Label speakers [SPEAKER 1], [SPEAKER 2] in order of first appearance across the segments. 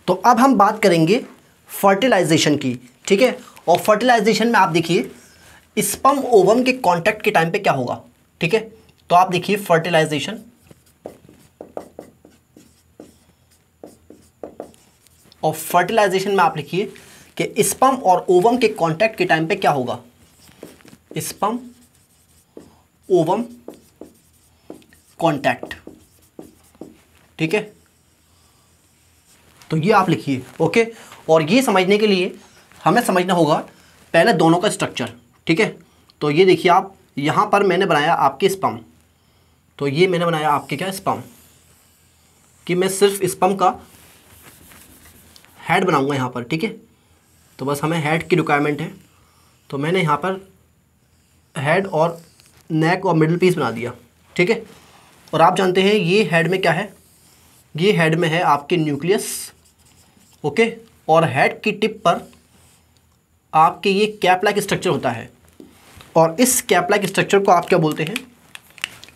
[SPEAKER 1] तो अब हम बात करेंगे फर्टिलाइजेशन की, ठीक है। और फर्टिलाइजेशन में आप देखिए स्पर्म ओवम के कांटेक्ट के टाइम पे क्या होगा, ठीक है। तो आप देखिए फर्टिलाइजेशन और फर्टिलाइजेशन में आप लिखिए कि स्पर्म और ओवम के कांटेक्ट के टाइम पे क्या होगा, स्पर्म ओवम कांटेक्ट, ठीक है। तो ये आप लिखिए, ओके। और ये समझने के लिए हमें समझना होगा पहले दोनों का स्ट्रक्चर, ठीक है। तो ये देखिए आप, यहाँ पर मैंने बनाया आपके स्पर्म, तो ये मैंने बनाया आपके क्या स्पर्म, कि मैं सिर्फ स्पर्म का हेड बनाऊंगा यहाँ पर, ठीक है। तो बस हमें हेड की रिक्वायरमेंट है, तो मैंने यहाँ पर हेड और नेक और मिडिल पीस बना दिया, ठीक है। और आप जानते हैं ये हेड में क्या है, ये हेड में है आपके न्यूक्लियस, ओके। और हेड की टिप पर आपके ये कैप लाइक स्ट्रक्चर होता है, और इस कैप लाइक स्ट्रक्चर को आप क्या बोलते हैं,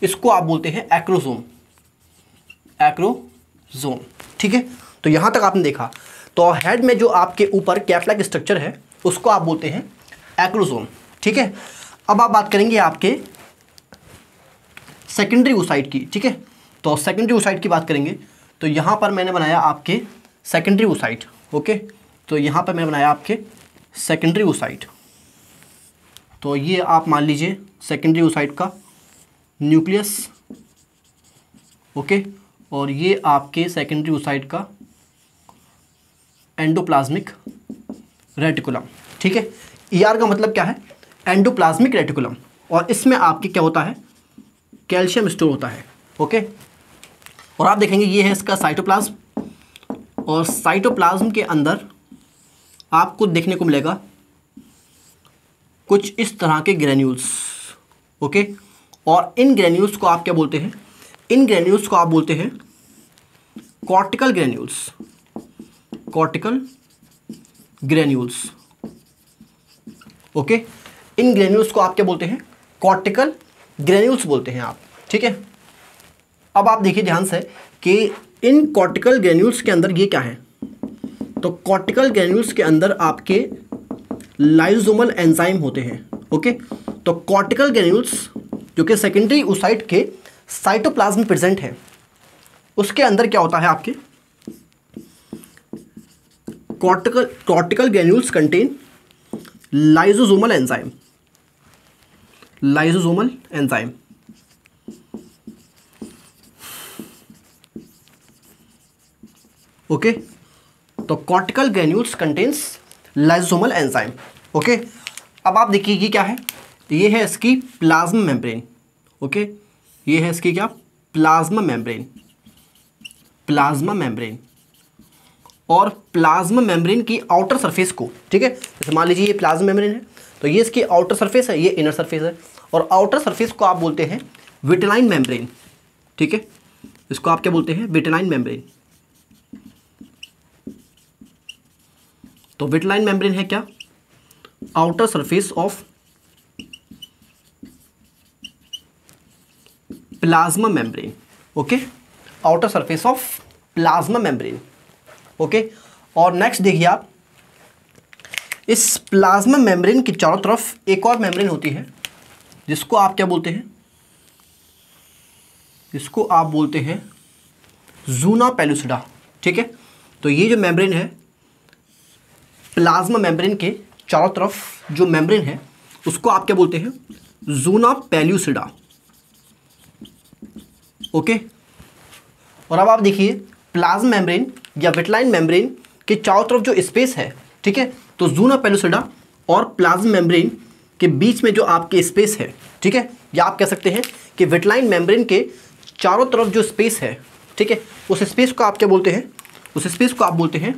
[SPEAKER 1] इसको आप बोलते हैं एक्रोसोम, एक्रोसोम, ठीक है। तो यहाँ तक आपने देखा, तो हेड में जो आपके ऊपर कैप लाइक स्ट्रक्चर है उसको आप बोलते हैं एक्रोसोम, ठीक है। अब आप बात करेंगे आपके सेकेंडरी oocyte की, ठीक है। तो सेकेंडरी oocyte की बात करेंगे, तो यहाँ पर मैंने बनाया आपके सेकेंडरी oocyte, ओके। तो यहाँ पर मैंने बनाया आपके सेकेंडरी oocyte, तो ये आप मान लीजिए सेकेंडरी oocyte का न्यूक्लियस, ओके। और ये आपके सेकेंडरी oocyte का एंडोप्लाज्मिक रेटिकुलम, ठीक है। ER का मतलब क्या है, एंडोप्लाज्मिक रेटिकुलम, और इसमें आपके क्या होता है, कैल्शियम स्टोर होता है, ओके। और आप देखेंगे ये है इसका साइटोप्लाज्म, और साइटोप्लाज्म के अंदर आपको देखने को मिलेगा कुछ इस तरह के ग्रेन्यूल्स, ओके। और इन ग्रेन्यूल्स को आप क्या बोलते हैं, इन ग्रेन्यूल्स को आप बोलते हैं cortical granules, cortical granules, okay. इन ग्रेन्यूल्स को आप क्या बोलते हैं, कॉर्टिकल ग्रेन्यूल्स बोलते हैं आप, ठीक है। अब आप देखिए ध्यान से कि इन कॉर्टिकल ग्रेन्यूल्स के अंदर ये क्या है, तो कॉर्टिकल ग्रेन्यूल्स के अंदर आपके लाइसोसोमल एंजाइम होते हैं, ओके। तो कॉर्टिकल ग्रेन्यूल्स जो कि सेकेंडरी oocyte के साइटोप्लाज्म प्रेजेंट है, उसके अंदर क्या होता है आपके cortical granules contain lysosomal enzyme, lysosomal enzyme, okay. तो cortical granules contains lysosomal enzyme, okay. अब आप देखिए ये क्या है, ये है इसकी प्लाज्मा मेम्ब्रेन, ओके। ये है इसकी क्या, प्लाज्मा मेम्ब्रेन, प्लाज्मा मेम्ब्रेन। और प्लाज्मा मेम्ब्रेन की आउटर सरफेस को, ठीक है, जैसे मान लीजिए ये प्लाज्मा मेम्ब्रेन है, तो ये इसकी आउटर सरफेस है, ये इनर सरफेस है, और आउटर सरफेस को आप बोलते हैं विटेलाइन मेम्ब्रेन, ठीक है। इसको आप क्या बोलते हैं, विटेलाइन मेम्ब्रेन। तो विटेलाइन मेम्ब्रेन है क्या, outer surface of plasma membrane, okay, outer surface of plasma membrane, okay. और नेक्स्ट देखिए आप, इस प्लाज्मा मेम्ब्रेन की चारों तरफ एक और मेम्ब्रेन होती है जिसको आप क्या बोलते हैं, इसको आप बोलते हैं ज़ूना पेलुसिडा, ठीक है। तो ये जो मेम्ब्रेन है, प्लाज्मा मेम्ब्रेन के चारों तरफ जो मेम्ब्रेन है उसको आप क्या बोलते हैं, ज़ूना पेलुसिडा, ओके। और अब आप देखिए प्लाज्मा मेम्ब्रेन या विटेलाइन मेम्ब्रेन के चारों तरफ जो स्पेस है, ठीक है, तो ज़ूना पेलुसिडा और प्लाज्मा मेम्ब्रेन के बीच में जो आपके स्पेस है, ठीक है, या आप कह सकते हैं कि विटेलाइन मेम्ब्रेन के चारों तरफ जो स्पेस है, ठीक है, उस स्पेस को आप क्या बोलते हैं, उस स्पेस को आप बोलते हैं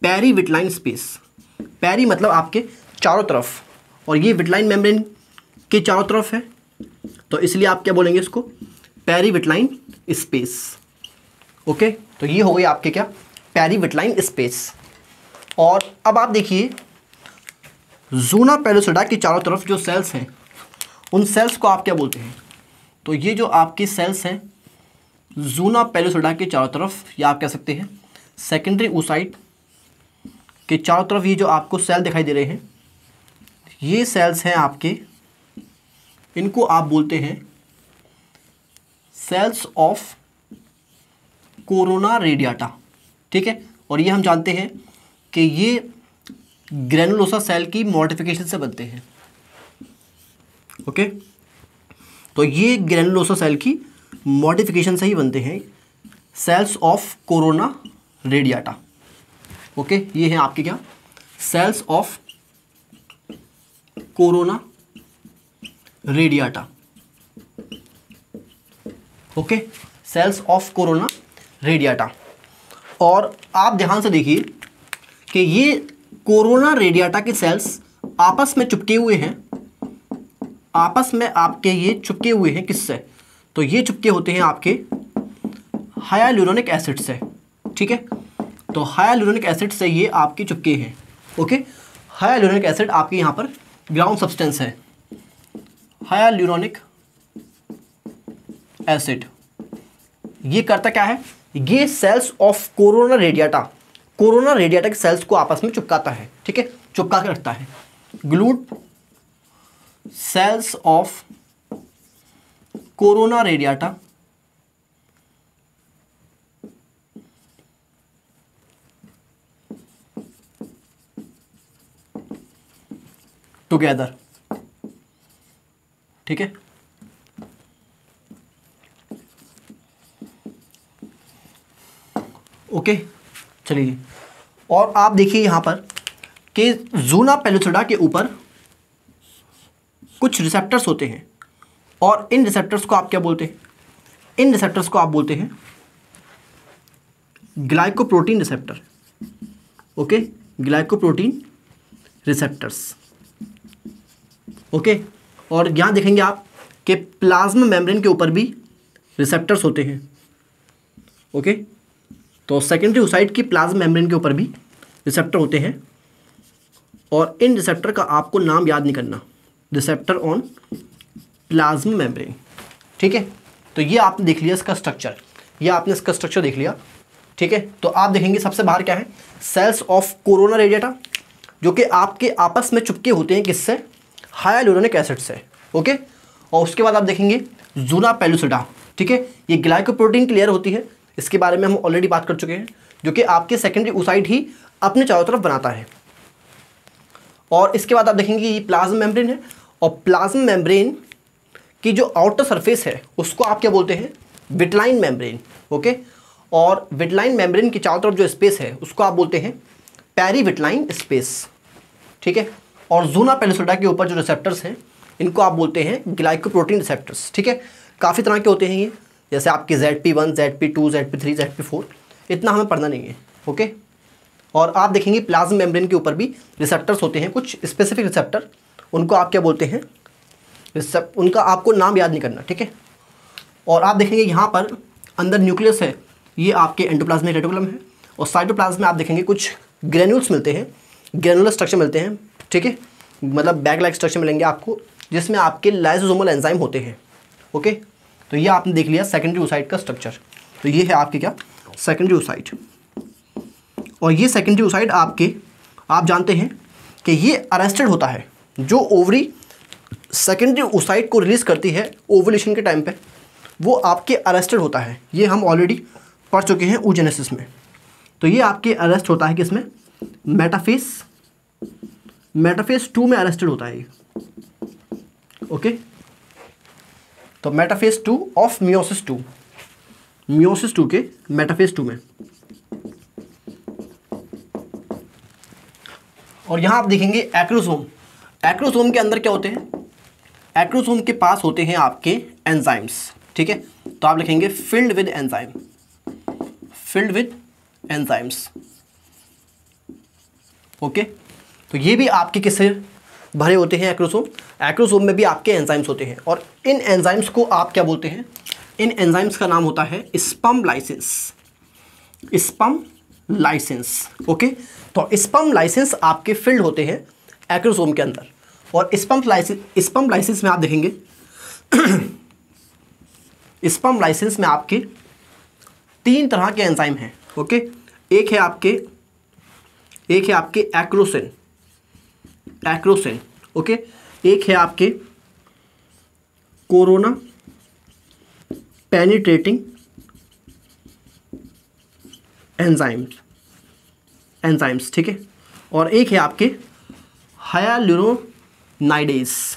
[SPEAKER 1] पेरी विटेलाइन स्पेस। पेरी मतलब आपके चारों तरफ, और ये विटेलाइन मेम्ब्रेन के चारों तरफ है, तो इसलिए आप क्या बोलेंगे इसको, पेरी विटेलाइन स्पेस, ओके। तो ये हो गई आपके क्या, पेरी विटेलाइन स्पेस। और अब आप देखिए ज़ूना पेलुसिडा के चारों तरफ जो सेल्स हैं, उन सेल्स को आप क्या बोलते हैं, तो ये जो आपकी सेल्स हैं जूना पेलुसिडा के चारों तरफ, या आप कह सकते हैं सेकेंडरी oocyte के चारों तरफ ये जो आपको सेल दिखाई दे रहे हैं, ये सेल्स हैं आपके, इनको आप बोलते हैं सेल्स ऑफ कोरोना रेडियाटा। ठीक है, और ये हम जानते हैं कि ये ग्रेनुलोसा सेल की मॉडिफिकेशन से बनते हैं। ओके, तो ये ग्रेनुलोसा सेल की मॉडिफिकेशन से ही बनते हैं cells of corona radiata. Okay, ये हैं आपके क्या, cells of corona radiata. Okay, cells of corona radiata. और आप ध्यान से देखिए कि ये कोरोना रेडियाटा के सेल्स आपस में चिपके हुए हैं, आपस में आपके ये चिपके हुए हैं किससे, तो ये चिपके होते हैं आपके हाइलुरोनिक एसिड से। ठीक है, तो हाइलुरोनिक एसिड से ये आपके चिपके हैं। ओके, हाइलुरोनिक एसिड आपके यहाँ पर ग्राउंड सब्सटेंस है, हाइलुरोनिक एसिड। ये करता क्या है, ये सेल्स ऑफ कोरोना रेडियाटा के सेल्स को आपस में चिपकाता है। ठीक है, चिपका के रखता है। Glued cells of corona radiata together. ठीक है, ओके, चलिए। और आप देखिए यहाँ पर कि जूना पेलुसिडा के ऊपर कुछ रिसेप्टर्स होते हैं, और इन रिसेप्टर्स को आप क्या बोलते हैं, इन रिसेप्टर्स को आप बोलते हैं glycoprotein receptor. Okay, glycoprotein receptors. Okay, और यहाँ देखेंगे आप कि प्लाज्मा मेम्ब्रेन के ऊपर भी रिसेप्टर्स होते हैं। ओके, तो सेकेंडरी oocyte की प्लाज्मा मेम्ब्रेन के ऊपर भी रिसेप्टर होते हैं, और इन रिसेप्टर का आपको नाम याद नहीं करना, रिसेप्टर ऑन प्लाज्मा मेम्ब्रेन। ठीक है, तो ये आपने देख लिया इसका स्ट्रक्चर, ये आपने इसका स्ट्रक्चर देख लिया। ठीक है, तो आप देखेंगे सबसे बाहर क्या है, सेल्स ऑफ कोरोना रेडियाटा, जो कि आपके आपस में चिपके होते हैं किससे, हाइलुरोनिक एसिड से। ओके, और उसके बाद आप देखेंगे जूना पेलुसिडा। ठीक है, ये ग्लाइकोप्रोटीन की लेयर होती है, इसके बारे में हम ऑलरेडी बात कर चुके हैं, जो कि आपके सेकेंडरी oocyte ही अपने चारों तरफ बनाता है। और इसके बाद आप देखेंगे ये प्लाज्मा मेम्ब्रेन है, और प्लाज्मा मेम्ब्रेन की जो आउटर सरफेस है उसको आप क्या बोलते हैं, विटलाइन मेम्ब्रेन। ओके, और विटलाइन मेम्ब्रेन की चारों तरफ जो स्पेस है उसको आप बोलते हैं पेरीविटलाइन स्पेस। ठीक है, और जूना पेलुसिडा के ऊपर जो रिसेप्टर्स हैं इनको आप बोलते हैं ग्लाइकोप्रोटीन रिसेप्टर्स। ठीक है, काफ़ी तरह के होते हैं ये, जैसे आपके ZP1, ZP2, ZP3, ZP4, इतना हमें पढ़ना नहीं है। ओके, और आप देखेंगे प्लाज्मा मेम्ब्रेन के ऊपर भी रिसेप्टर्स होते हैं, कुछ स्पेसिफिक रिसेप्टर, उनको आप क्या बोलते हैं, उनका आपको नाम याद नहीं करना। ठीक है, और आप देखेंगे यहाँ पर अंदर न्यूक्लियस है, ये आपके एंडोप्लाज्मिक रेटिकुलम है, और साइटोप्लाज्म में आप देखेंगे कुछ ग्रेन्यूल्स मिलते हैं, ग्रेनुलर स्ट्रक्चर मिलते हैं। ठीक है, मतलब बैग लाइक स्ट्रक्चर मिलेंगे आपको, जिसमें आपके लाइसोसोमल एंजाइम होते हैं। ओके, तो ये आपने देख लिया सेकेंडरी oocyte का स्ट्रक्चर। तो ये है आपके क्या, सेकेंडरी oocyte। और ये सेकेंडरी oocyte आपके, आप जानते हैं कि ये अरेस्टेड होता है, जो ओवरी सेकेंडरी oocyte को रिलीज करती है ओवुलेशन के टाइम पे, वो आपके अरेस्टेड होता है। ये हम ऑलरेडी पढ़ चुके हैं oogenesis में। तो ये आपके अरेस्ट होता है किसमें, मेटाफेज 2 में अरेस्टेड होता है ये। ओके, तो मेटाफेज 2 ऑफ मियोसिस 2 के मेटाफेज 2 में। और यहां आप देखेंगे एक्रोसोम के अंदर क्या होते हैं, एक्रोसोम के पास होते हैं आपके एंजाइम्स। ठीक है, तो आप लिखेंगे फिल्ड विद एंजाइम्स। ओके, तो ये भी आपके किससे भरे होते हैं, एक्रोसोम में भी आपके एंजाइम्स होते हैं, और इन एंजाइम्स को आप क्या बोलते हैं, इन एंजाइम्स का नाम होता है स्पम लाइसेंस। ओके, तो स्पम लाइसेंस आपके फिल्ड होते हैं एक्रोसोम के अंदर, और स्पम लाइसेंस में आप देखेंगे स्पम लाइसेंस में आपके तीन तरह के एंजाइम हैं। ओके, एक है आपके एक्रोसिन, ओके, एक है आपके कोरोना पेनिट्रेटिंग एंजाइम्स, ठीक है, और एक है आपके हायालुरोनाइडेस।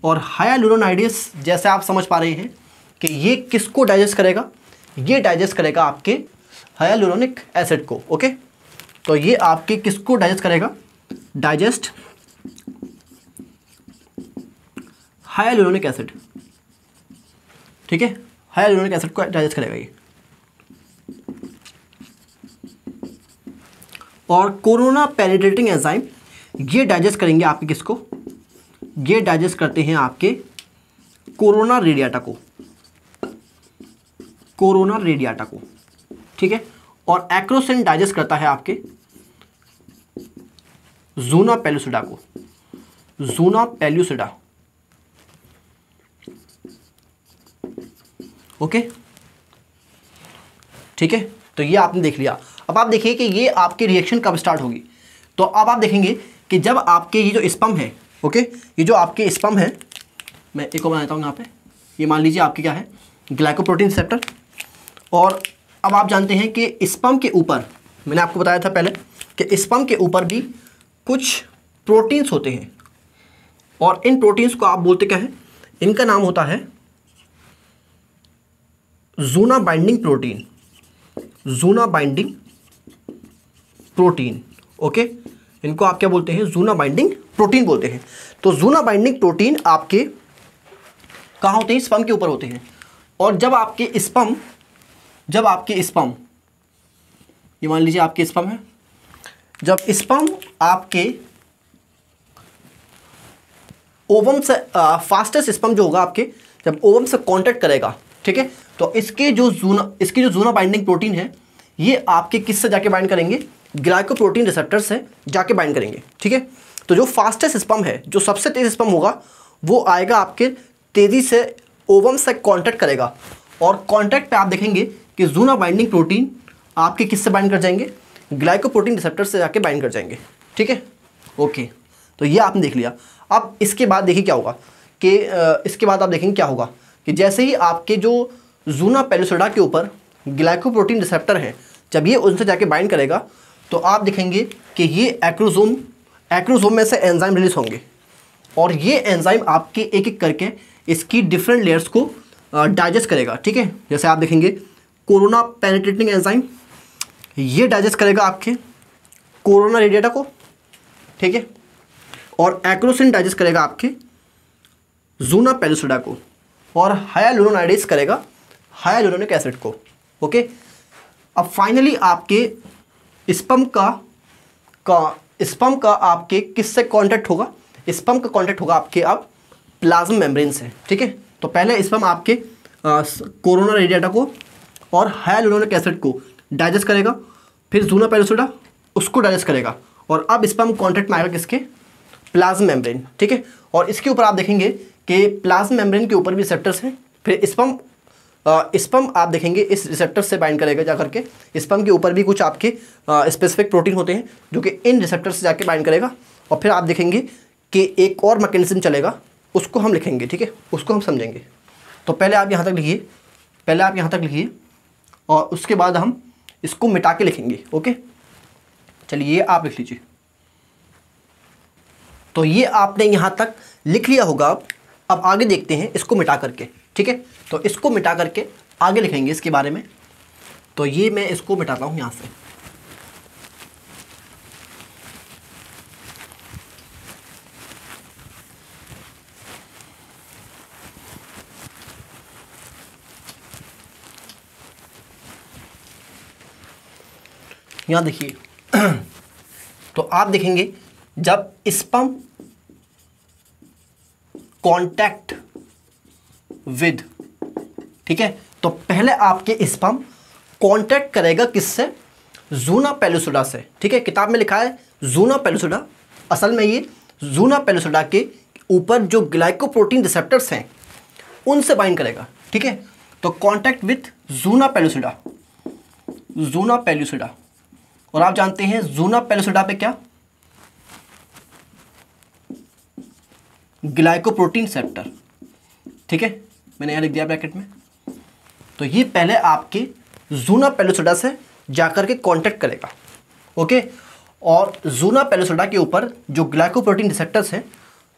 [SPEAKER 1] और हायालुरोनाइडेस जैसे आप समझ पा रहे हैं कि ये किसको डाइजेस्ट करेगा, ये डाइजेस्ट करेगा आपके हायालुरोनिक एसिड को। ओके, तो ये आपके किसको डाइजेस्ट करेगा, डाइजेस्ट हायालुरोनिक एसिड, ठीक है, हायालुरोनिक एसिड को डाइजेस्ट करेगा ये। और कोरोना पेनिट्रेटिंग एंजाइम ये डाइजेस्ट करेंगे आपके किसको, ये डाइजेस्ट करते हैं आपके कोरोना रेडियाटा को, ठीक है। और एक्रोसिन डाइजेस्ट करता है आपके ज़ूना पेलुसिडा, ओके, ठीक है। तो ये आपने देख लिया। अब आप देखिए कि ये आपकी रिएक्शन कब स्टार्ट होगी। तो अब आप देखेंगे कि जब आपके ये जो स्पर्म है, ओके, ये जो आपके स्पर्म है, मैं एक और बनाता हूँ यहाँ पे, ये मान लीजिए आपके क्या है, ग्लाइकोप्रोटीन रिसेप्टर। और अब आप जानते हैं कि स्पर्म के ऊपर, मैंने आपको बताया था पहले कि स्पर्म के ऊपर भी कुछ प्रोटीन्स होते हैं, और इन प्रोटीन्स को आप बोलते क्या है, इनका नाम होता है ज़ूना बाइंडिंग प्रोटीन, ओके, इनको आप क्या बोलते हैं, ज़ूना बाइंडिंग प्रोटीन बोलते हैं। तो ज़ूना बाइंडिंग प्रोटीन आपके कहाँ होते हैं, स्पर्म के ऊपर होते हैं। और जब आपके स्पर्म ये मान लीजिए आपके स्पर्म है, जब स्पर्म आपके ओवम से फास्टेस्ट स्पर्म जो होगा आपके, जब ओवम से कांटेक्ट करेगा, ठीक है, तो इसकी जो ज़ूना बाइंडिंग प्रोटीन है, ये आपके किससे जाके बाइंड करेंगे, ग्लाइकोप्रोटीन रिसेप्टर से जाके बाइंड करेंगे, ठीक है। तो जो फास्टेस्ट स्पर्म है, जो सबसे तेज स्पर्म होगा, वो आएगा आपके तेजी से ओवम से कांटेक्ट करेगा, और कांटेक्ट पे आप देखेंगे कि ज़ूना बाइंडिंग प्रोटीन आपके किससे बाइंड कर जाएंगे, ग्लाइकोप्रोटीन रिसेप्टर से जाके बाइंड कर जाएंगे, ठीक है। ओके, तो ये आपने देख लिया। अब इसके बाद देखिए क्या होगा कि इसके बाद आप देखेंगे क्या होगा कि जैसे ही आपके जो ज़ूना पेलुसिडा के ऊपर ग्लाइकोप्रोटीन रिसेप्टर हैं, जब ये उनसे जाके बाइंड करेगा, तो आप देखेंगे कि ये एक्रोसोम में से एंजाइम रिलीज होंगे, और ये एंजाइम आपके एक एक करके इसकी डिफरेंट लेयर्स को डाइजेस्ट करेगा, ठीक है। जैसे आप देखेंगे कोरोना पेनिट्रेटिंग एंजाइम ये डाइजेस्ट करेगा आपके कोरोना रेडिएटा को, ठीक है, और एक्रोसिन डाइजेस्ट करेगा आपके ज़ूना पेलुसिडा को, और हायालुरोनाइडेस करेगा हायालुरोनिक एसिड को, ओके। अब फाइनली आपके स्पर्म का आपके किससे कांटेक्ट होगा, स्पर्म का कांटेक्ट होगा आपके अब प्लाज्मा मेम्ब्रेन से, ठीक है। तो पहले स्पर्म आपके कोरोना रेडिएटा को और हायालुरोनिक एसिड को डाइजेस्ट करेगा, फिर ज़ूना पेलुसिडा उसको डाइजेस्ट करेगा, और अब स्पर्म कांटेक्ट में आएगा किसके, प्लाज्मा मेम्ब्रेन, ठीक है। और इसके ऊपर आप देखेंगे कि प्लाज्मा मेम्ब्रेन के ऊपर भी रिसेप्टर्स हैं, फिर स्पर्म आप देखेंगे इस रिसेप्टर से बाइंड करेगा जा करके, स्पर्म के ऊपर भी कुछ आपके स्पेसिफिक प्रोटीन होते हैं जो कि इन रिसेप्टर से जाके बाइंड करेगा, और फिर आप देखेंगे कि एक और मैकेनिज्म चलेगा, उसको हम लिखेंगे, ठीक है, उसको हम समझेंगे। तो पहले आप यहाँ तक लिखिए, और उसके बाद हम इसको मिटा के लिखेंगे, ओके। चलिए ये आप लिख लीजिए। तो ये आपने यहाँ तक लिख लिया होगा। अब आगे देखते हैं इसको मिटा करके, ठीक है। तो इसको मिटा करके आगे लिखेंगे इसके बारे में। तो ये मैं इसको मिटाता हूँ यहाँ से। यहाँ देखिए तो आप देखेंगे जब स्पर्म कांटेक्ट विद, ठीक है, तो पहले आपके स्पर्म कांटेक्ट करेगा किससे, ज़ूना पेलुसिडा से, ठीक है। किताब में लिखा है ज़ूना पेलुसिडा, असल में ये ज़ूना पेलुसिडा के ऊपर जो ग्लाइकोप्रोटीन रिसेप्टर्स हैं उनसे बाइंड करेगा, ठीक है। तो कांटेक्ट विथ ज़ूना पेलुसिडा, ज़ूना पेलुसिडा, और आप जानते हैं ज़ूना पेलुसिडा पे क्या, ग्लाइकोप्रोटीन रिसेप्टर, ठीक है, मैंने यहाँ लिख दिया ब्रैकेट में। तो ये पहले आपके ज़ूना पेलुसिडा से जाकर के कांटेक्ट करेगा, ओके। और ज़ूना पेलुसिडा के ऊपर जो ग्लाइकोप्रोटीन रिसेप्टर्स हैं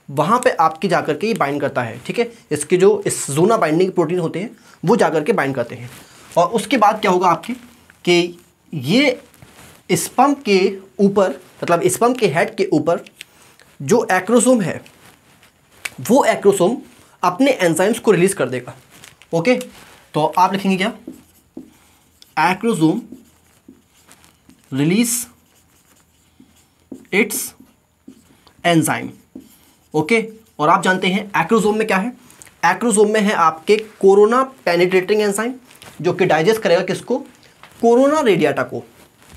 [SPEAKER 1] वहाँ पे आपकी जाकर के ये बाइंड करता है, ठीक है। इसके जो इस ज़ूना बाइंडिंग प्रोटीन होते हैं वो जाकर के बाइंड करते हैं। और उसके बाद क्या होगा आपके कि ये स्पर्म के ऊपर, मतलब स्पर्म के हेड के ऊपर जो एक्रोसोम है वो एक्रोसोम अपने एंजाइम्स को रिलीज कर देगा, ओके। तो आप लिखेंगे क्या, acrosome release it's enzyme, okay. और आप जानते हैं एक्रोसोम में क्या है, एक्रोसोम में है आपके कोरोना पेनिट्रेटिंग एंजाइम जो कि डाइजेस्ट करेगा किसको, कोरोना रेडिएटा को।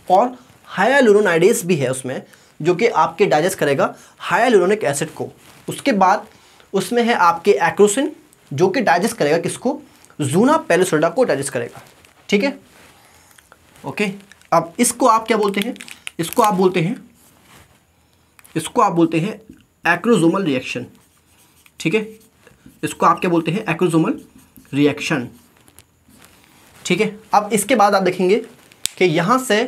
[SPEAKER 1] और हाइयालुरोनाइडेज भी है उसमें जो कि आपके डाइजेस्ट करेगा हाइयालुरोनिक एसिड को। उसके बाद उसमें है आपके एक्रोसिन जो कि डाइजेस्ट करेगा किसको, ज़ूना पेलुसिडा को डाइजेस्ट करेगा, ठीक है, ओके। अब इसको आप क्या बोलते हैं, इसको आप बोलते हैं एक्रोसोमल रिएक्शन, ठीक है। इसको आप क्या बोलते हैं, एक्रोसोमल रिएक्शन, ठीक है। अब इसके बाद आप देखेंगे कि यहाँ से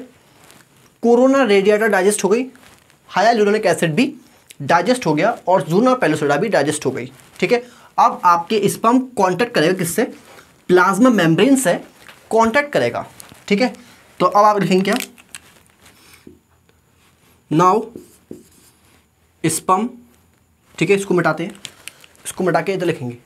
[SPEAKER 1] कोरोना रेडिएटा डाइजेस्ट हो गई, हाइयालुरोनिक एसिड भी डाइजेस्ट हो गया और ज़ूना पेलुसिडा भी डाइजेस्ट हो गई, ठीक है। अब आपके स्पर्म कांटेक्ट करेगा किससे, प्लाज्मा मेम्ब्रेन से कांटेक्ट करेगा, ठीक है। तो अब आप लिखेंगे क्या, नाउ स्पर्म, ठीक है, इसको मिटाते हैं, इसको मिटा के इधर लिखेंगे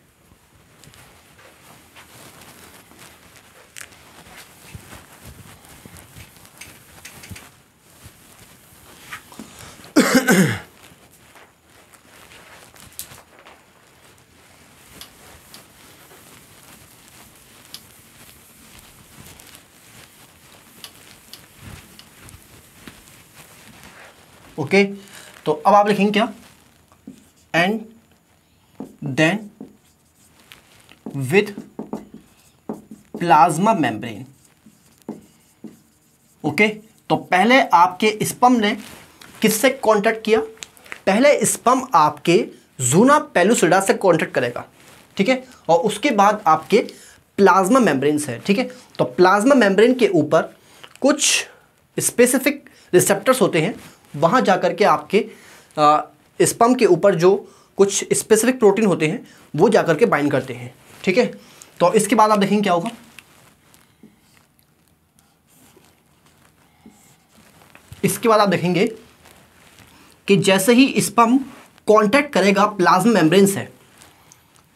[SPEAKER 1] ओके। तो अब आप लिखेंगे क्या, and then with plasma membrane, okay. तो पहले आपके स्पर्म ने किससे कांटेक्ट किया, पहले स्पर्म आपके ज़ूना पेलुसिडा से कांटेक्ट करेगा, ठीक है। और उसके बाद आपके प्लाज्मा मेम्ब्रेन से, ठीक है। तो प्लाज्मा मेम्ब्रेन के ऊपर कुछ स्पेसिफिक रिसेप्टर्स होते हैं, वहाँ जाकर के आपके स्पर्म के ऊपर जो कुछ स्पेसिफिक प्रोटीन होते हैं वो जाकर के बाइंड करते हैं, ठीक है। तो इसके बाद आप देखेंगे क्या होगा, इसके बाद आप देखेंगे कि जैसे ही स्पर्म कांटेक्ट करेगा प्लाज्मा मेम्ब्रेन से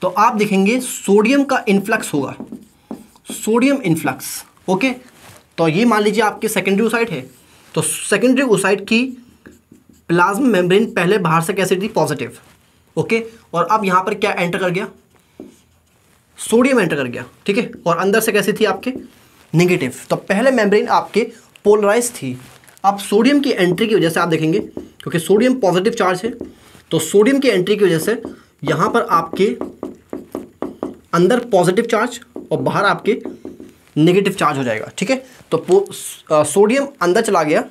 [SPEAKER 1] तो आप देखेंगे सोडियम का इन्फ्लक्स होगा, सोडियम इन्फ्लक्स, ओके। तो ये मान लीजिए आपके सेकेंडरी ओसाइट है, तो सेकेंडरी ओसाइट की प्लाज्मा मेम्ब्रेन पहले बाहर से कैसे थी, पॉजिटिव, ओके। और अब यहाँ पर क्या एंटर कर गया, सोडियम एंटर कर गया, ठीक है। और अंदर से कैसी थी आपके, नेगेटिव। तो पहले मेम्ब्रेन आपके पोलराइज थी, अब सोडियम की एंट्री की वजह से आप देखेंगे क्योंकि सोडियम पॉजिटिव चार्ज है, तो सोडियम की एंट्री की वजह से यहाँ पर आपके अंदर पॉजिटिव चार्ज और बाहर आपके नेगेटिव चार्ज हो जाएगा, ठीक है। तो सोडियम अंदर चला गया,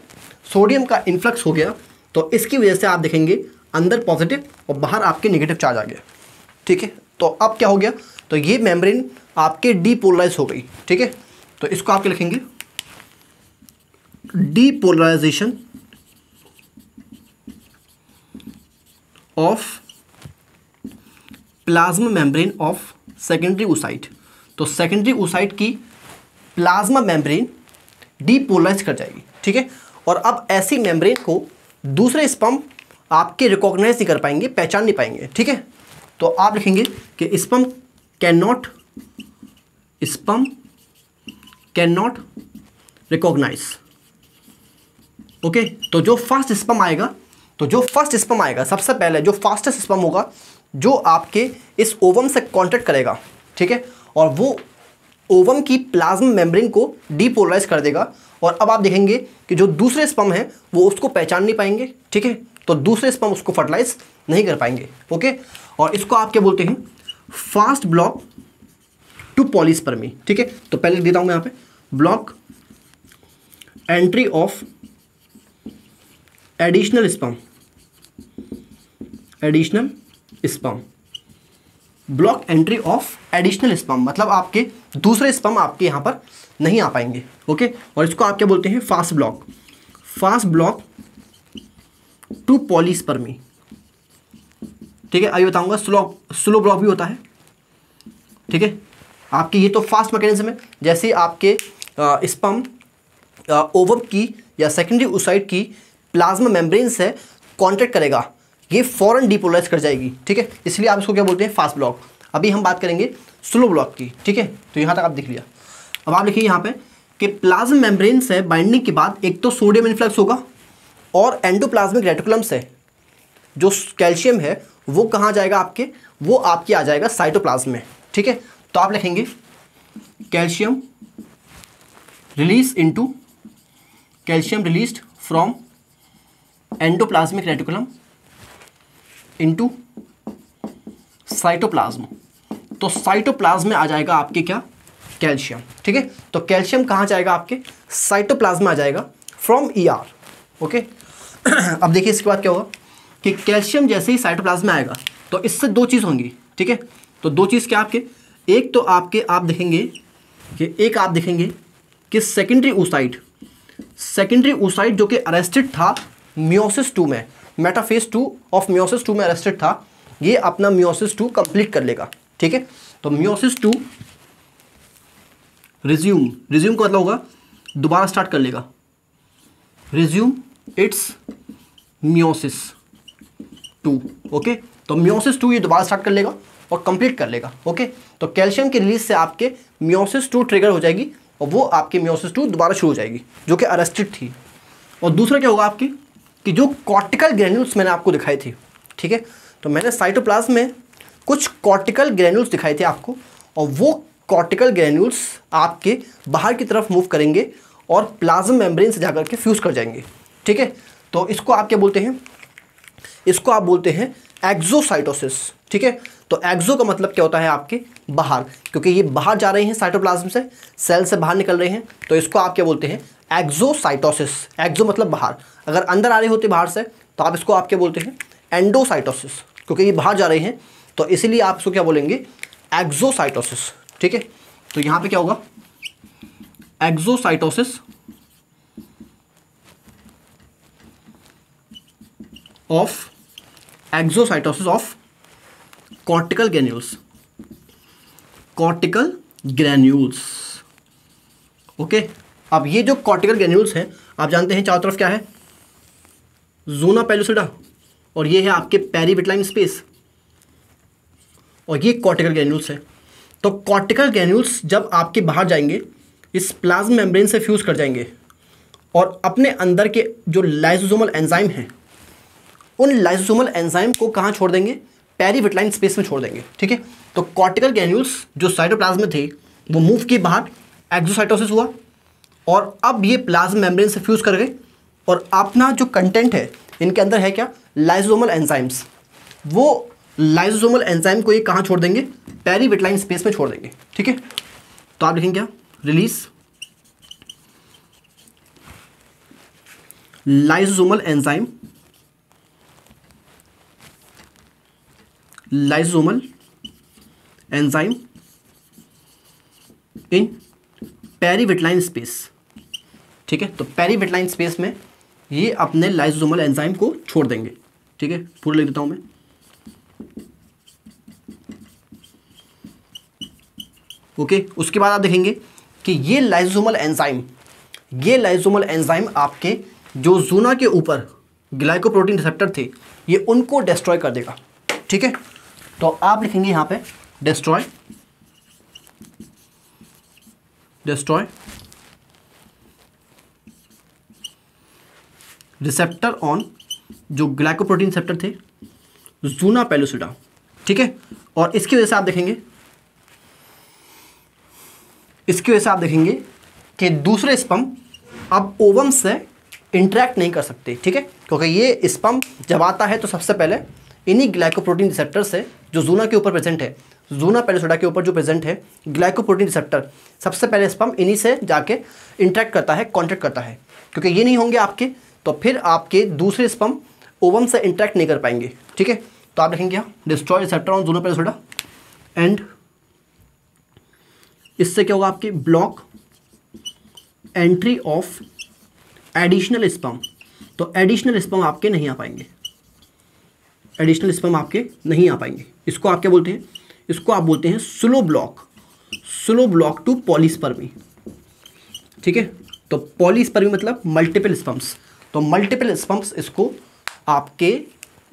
[SPEAKER 1] सोडियम का इन्फ्लक्स हो गया, तो इसकी वजह से आप देखेंगे अंदर पॉजिटिव और बाहर आपके नेगेटिव चार्ज आ गया, ठीक है। तो अब क्या हो गया, तो ये मेम्ब्रेन आपके डीपोलराइज हो गई, ठीक है। तो इसको आप क्या लिखेंगे, depolarization of plasma membrane of secondary oocyte. तो सेकेंडरी ओसाइट की प्लाज्मा मेम्ब्रेन डीपोलराइज कर जाएगी, ठीक है। और अब ऐसी मेम्ब्रेन को दूसरे स्पर्म आपके रिकॉग्नाइज नहीं कर पाएंगे, पहचान नहीं पाएंगे, ठीक है। तो आप लिखेंगे कि sperm can not recognize, okay. तो जो फर्स्ट स्पर्म आएगा सबसे पहले, जो फास्टेस्ट स्पर्म होगा जो आपके इस ओवम से कांटेक्ट करेगा, ठीक है, और वो ओवम की प्लाज्मा मेम्ब्रेन को डीपोलराइज कर देगा। और अब आप देखेंगे कि जो दूसरे स्पर्म हैं वो उसको पहचान नहीं पाएंगे, ठीक है। तो दूसरे स्पर्म उसको फर्टिलाइज नहीं कर पाएंगे, ओके। और इसको आप क्या बोलते हैं, फास्ट ब्लॉक टू पॉलीस्पर्मी। ठीक है, तो पहले लिख देता हूँ मैं यहाँ पे, block entry of additional sperm, additional sperm, block entry of additional sperm मतलब आपके दूसरे स्पर्म आपके यहाँ पर नहीं आ पाएंगे। ओके, और इसको आप क्या बोलते हैं, fast block, fast block to polyspermy. ठीक है, अभी बताऊंगा स्लो ब्लॉक भी होता है। ठीक है, आपकी ये तो फास्ट मैकेनिज्म है, जैसे आपके स्पर्म ओवम की या सेकेंडरी oocyte की प्लाज्मा मेम्ब्रेन से कांटेक्ट करेगा, ये फौरन डिपोलराइज कर जाएगी। ठीक है, इसलिए आप इसको क्या बोलते हैं, फास्ट ब्लॉक। अभी हम बात करेंगे स्लो ब्लॉक की। ठीक है, तो यहाँ तक आप देख लिया। अब आप लिखिए यहाँ पे कि प्लाज्मा मेम्ब्रेन से बाइंडिंग के बाद एक तो सोडियम इन्फ्लक्स होगा और एंडोप्लाज्मिक रेटिकुलम से जो कैल्शियम है वो कहाँ जाएगा आपके, वो आपके आ जाएगा साइटोप्लाज्म में। ठीक है, तो आप लिखेंगे calcium release into, calcium released from endoplasmic reticulum into cytoplasm. तो साइटोप्लाज्म में आ जाएगा आपके क्या, कैल्शियम। ठीक है, तो कैल्शियम कहाँ जाएगा आपके, साइटोप्लाज्म में आ जाएगा फ्रॉम ईआर। ओके, अब देखिए इसके बाद क्या होगा कि कैल्शियम जैसे ही साइटोप्लाज्म में आएगा तो इससे दो चीज़ होंगी। ठीक है, तो दो चीज़ क्या आपके, एक तो आपके आप देखेंगे कि एक आप देखेंगे कि सेकेंडरी oocyte जो कि अरेस्टेड था मियोसिस 2 में, मेटाफेज 2 ऑफ मियोसिस 2 में अरेस्टेड था, ये अपना मियोसिस 2 कंप्लीट कर लेगा। ठीक है, तो मियोसिस 2 रिज्यूम का मतलब होगा दोबारा स्टार्ट कर लेगा, रिज्यूम इट्स मियोसिस 2। ओके, तो मियोसिस 2 ये दोबारा स्टार्ट कर लेगा और कंप्लीट कर लेगा। ओके, तो कैल्शियम की रिलीज से आपके मियोसिस 2 ट्रिगर हो जाएगी और वो आपकी मियोसिस 2 दोबारा शुरू हो जाएगी जो कि अरेस्टेड थी। और दूसरा क्या होगा आपकी कि जो कॉर्टिकल ग्रेन्यूल्स मैंने आपको दिखाई थी। ठीक है, तो मैंने साइटोप्लाज्म में कुछ कॉर्टिकल ग्रेन्यूल्स दिखाए थे आपको, और वो कॉर्टिकल ग्रेन्यूल्स आपके बाहर की तरफ मूव करेंगे और प्लाज्मा मेम्ब्रेन से जाकर के फ्यूज कर जाएंगे। ठीक है, तो इसको आप क्या बोलते हैं, इसको आप बोलते हैं एक्सोसाइटोसिस। ठीक है, तो एक्सो का मतलब क्या होता है आपके बाहर, क्योंकि ये बाहर जा रहे हैं साइटोप्लाज्म से, सेल से बाहर निकल रहे हैं, तो इसको आप क्या बोलते हैं, एक्सोसाइटोसिस। एक्सो मतलब बाहर, अगर अंदर आ रहे होते बाहर से तो आप इसको आप क्या बोलते हैं, एंडोसाइटोसिस, क्योंकि ये बाहर जा रहे हैं तो इसीलिए आप इसको क्या बोलेंगे, एक्सोसाइटोसिस। ठीक है, तो यहाँ पे क्या होगा, exocytosis of cortical granules. Okay, अब ये जो कॉर्टिकल ग्रेन्यूल्स हैं आप जानते हैं चारों तरफ क्या है, ज़ोना पेलुसिडा, और ये है आपके पेरीविटलाइन स्पेस, और ये कॉर्टिकल ग्रेन्यूल्स है। तो कॉर्टिकल ग्रेन्यूल्स जब आपके बाहर जाएंगे इस प्लाज्मा मेम्ब्रेन से फ्यूज कर जाएंगे और अपने अंदर के जो लाइसोसोमल एंजाइम हैं उन लाइसोसोमल एंजाइम को कहाँ छोड़ देंगे, पेरीविटलाइन स्पेस में छोड़ देंगे। ठीक है, तो कॉर्टिकल ग्रेन्यूल्स जो साइटोप्लाज्म में थे वो मूव किए बाहर, एक्सोसाइटोसिस हुआ, और अब ये प्लाज्मा मेम्ब्रेन से फ्यूज कर गए और अपना जो कंटेंट है इनके अंदर है क्या, लाइसोसोमल एंजाइम्स, वो लाइसोसोमल एंजाइम को ये कहाँ छोड़ देंगे, पेरीविटलाइन स्पेस में छोड़ देंगे। ठीक है, तो आप लिखेंगे क्या, रिलीज लाइसोसोमल एंजाइम इन पेरीविटलाइन स्पेस। ठीक है, तो पेरीविटलाइन स्पेस में ये अपने लाइसोसोमल एंजाइम को छोड़ देंगे। ठीक है, पूरा लिख देता हूं मैं, ओके। उसके बाद आप देखेंगे कि ये लाइसोसोमल एंजाइम आपके जो ज़ोना के ऊपर ग्लाइकोप्रोटीन रिसेप्टर थे ये उनको डिस्ट्रॉय कर देगा। ठीक है, तो आप लिखेंगे यहाँ पे डिस्ट्रॉय रिसेप्टर ऑन, जो ग्लाइकोप्रोटीन रिसेप्टर थे ज़ोना पेलुसिडा। ठीक है, और इसकी वजह से आप देखेंगे कि दूसरे स्पर्म अब ओवम से इंटरेक्ट नहीं कर सकते। ठीक है, क्योंकि ये स्पर्म जब आता है तो सबसे पहले इन्हीं ग्लाइकोप्रोटीन रिसेप्टर से जो ज़ोना के ऊपर प्रेजेंट है ज़ूना पेलिसोडा के ऊपर जो प्रेजेंट है ग्लाइकोप्रोटीन रिसेप्टर, सबसे पहले स्पर्म इन्हीं से जाके इंटरेक्ट करता है, कॉन्टैक्ट करता है। क्योंकि ये नहीं होंगे आपके, तो फिर आपके दूसरे स्पर्म ओवम से इंटरेक्ट नहीं कर पाएंगे। ठीक है, तो आप लिखेंगे यहाँ डिस्ट्रॉय रिसेप्टर ऑन ज़ूना पेलिसोडा एंड इससे क्या होगा आपके block entry of additional sperm. तो एडिशनल स्पर्म आपके नहीं आ पाएंगे, एडिशनल स्पर्म आपके नहीं आ पाएंगे। इसको आप क्या बोलते हैं, इसको आप बोलते हैं स्लो ब्लॉक टू पॉलीस्पर्मी। ठीक है, तो पॉलीस्पर्मी मतलब मल्टीपल स्पर्म्स, तो मल्टीपल स्पर्म्स इसको आपके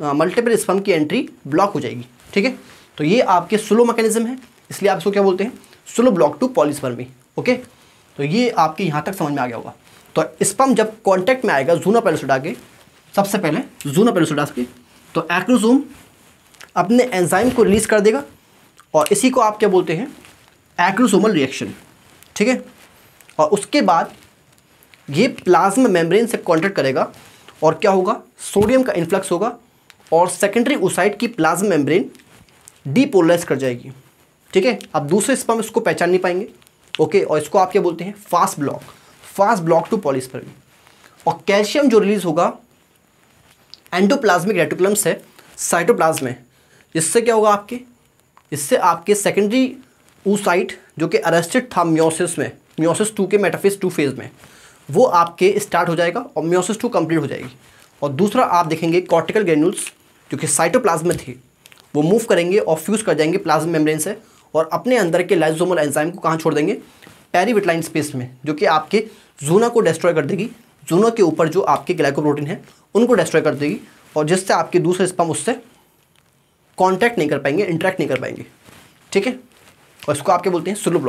[SPEAKER 1] मल्टीपल स्पर्म की एंट्री ब्लॉक हो जाएगी। ठीक है, तो ये आपके स्लो मैकेनिज्म है, इसलिए आप इसको क्या बोलते हैं, slow block to polyspermy. Okay, तो ये आपके यहाँ तक समझ में आ गया होगा। तो स्पर्म जब कांटेक्ट में आएगा ज़ूना पेलिसोडा के, सबसे पहले ज़ूना पेलिसोडा के, तो एक्रोसोम अपने एंजाइम को रिलीज कर देगा और इसी को आप क्या बोलते हैं, एक्रोसोमल रिएक्शन। ठीक है, और उसके बाद ये प्लाज्मा मेम्ब्रेन से कांटेक्ट करेगा और क्या होगा, सोडियम का इन्फ्लक्स होगा और सेकेंडरी oocyte की प्लाज्मा मेम्ब्रेन डीपोलराइज कर जाएगी। ठीक है, अब दूसरे स्पर्म इसको पहचान नहीं पाएंगे। ओके, और इसको आप क्या बोलते हैं, फास्ट ब्लॉक टू पॉलीस्पर्मी। और कैल्शियम जो रिलीज होगा एंडोप्लाज्मिक रेटिकुलम से साइटोप्लाज्म में, इससे क्या होगा आपके, इससे आपके सेकेंडरी oocyte जो कि अरेस्टेड था मियोसिस में, मियोसिस 2 के मेटाफेज 2 फेज में, वो आपके स्टार्ट हो जाएगा और मियोसिस 2 कंप्लीट हो जाएगी। और दूसरा आप देखेंगे कॉर्टिकल ग्रेन्यूल्स जो कि साइटोप्लाज्म में थे, वो मूव करेंगे और फ्यूज कर जाएंगे प्लाज्मा मेम्ब्रेन से और अपने अंदर के लाइसोसोमल एंजाइम को कहाँ छोड़ देंगे, पेरीविटलाइन स्पेस में, जो कि आपके ज़ूना को डिस्ट्रॉय कर देगी। ज़ूना के ऊपर जो आपके ग्लाइकोप्रोटीन है उनको डिस्ट्रॉय कर देगी और जिससे आपके दूसरे स्पर्म उससे कांटेक्ट नहीं कर पाएंगे, इंटरेक्ट नहीं कर पाएंगे। ठीक है, और इसको आप क्या बोलते हैं, स्लो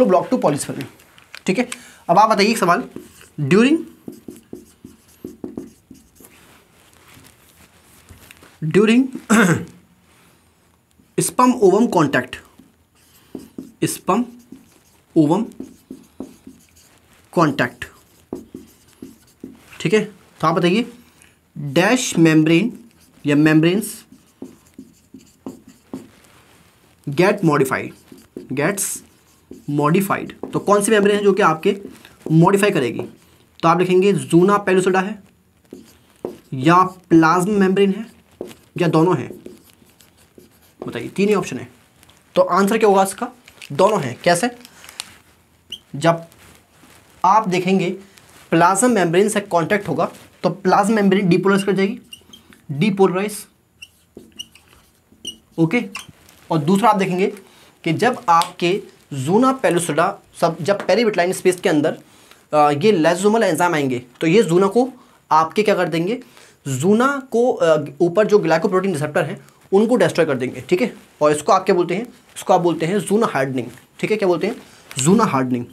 [SPEAKER 1] ब्लॉक टू पॉलीस्पर्मी। ठीक है, अब आप बताइए एक सवाल, during sperm ovum contact, sperm ovum contact. ठीक है, तो आप बताइए डैश मेम्ब्रेन या मेम्ब्रेन्स गेट्स मॉडिफाइड। तो कौन सी मेम्ब्रेन है जो कि आपके मॉडिफाई करेगी, तो आप लिखेंगे ज़ूना पेलिसोडा है या प्लाज्मा मेम्ब्रेन है या दोनों हैं, बताइए, 3 ही ऑप्शन है। तो आंसर क्या होगा इसका, दोनों हैं। कैसे, जब आप देखेंगे प्लाज्मा मेम्ब्रेन से कांटेक्ट होगा तो प्लाज्मा मेम्ब्रेन डीपोलराइज कर जाएगी, डीपोलराइज। ओके, और दूसरा आप देखेंगे कि जब आपके ज़ूना पेलिसोडा जब पेरीविटलाइन स्पेस के अंदर ये लाइसोसोमल एंजाइम आएंगे तो ये ज़ूना को आपके क्या कर देंगे, ज़ूना को ऊपर जो ग्लाइकोप्रोटीन रिसेप्टर हैं उनको डिस्ट्रॉय कर देंगे। ठीक है, और इसको आप क्या बोलते हैं, इसको आप बोलते हैं ज़ूना हार्डनिंग। ठीक है, क्या बोलते हैं, ज़ूना हार्डनिंग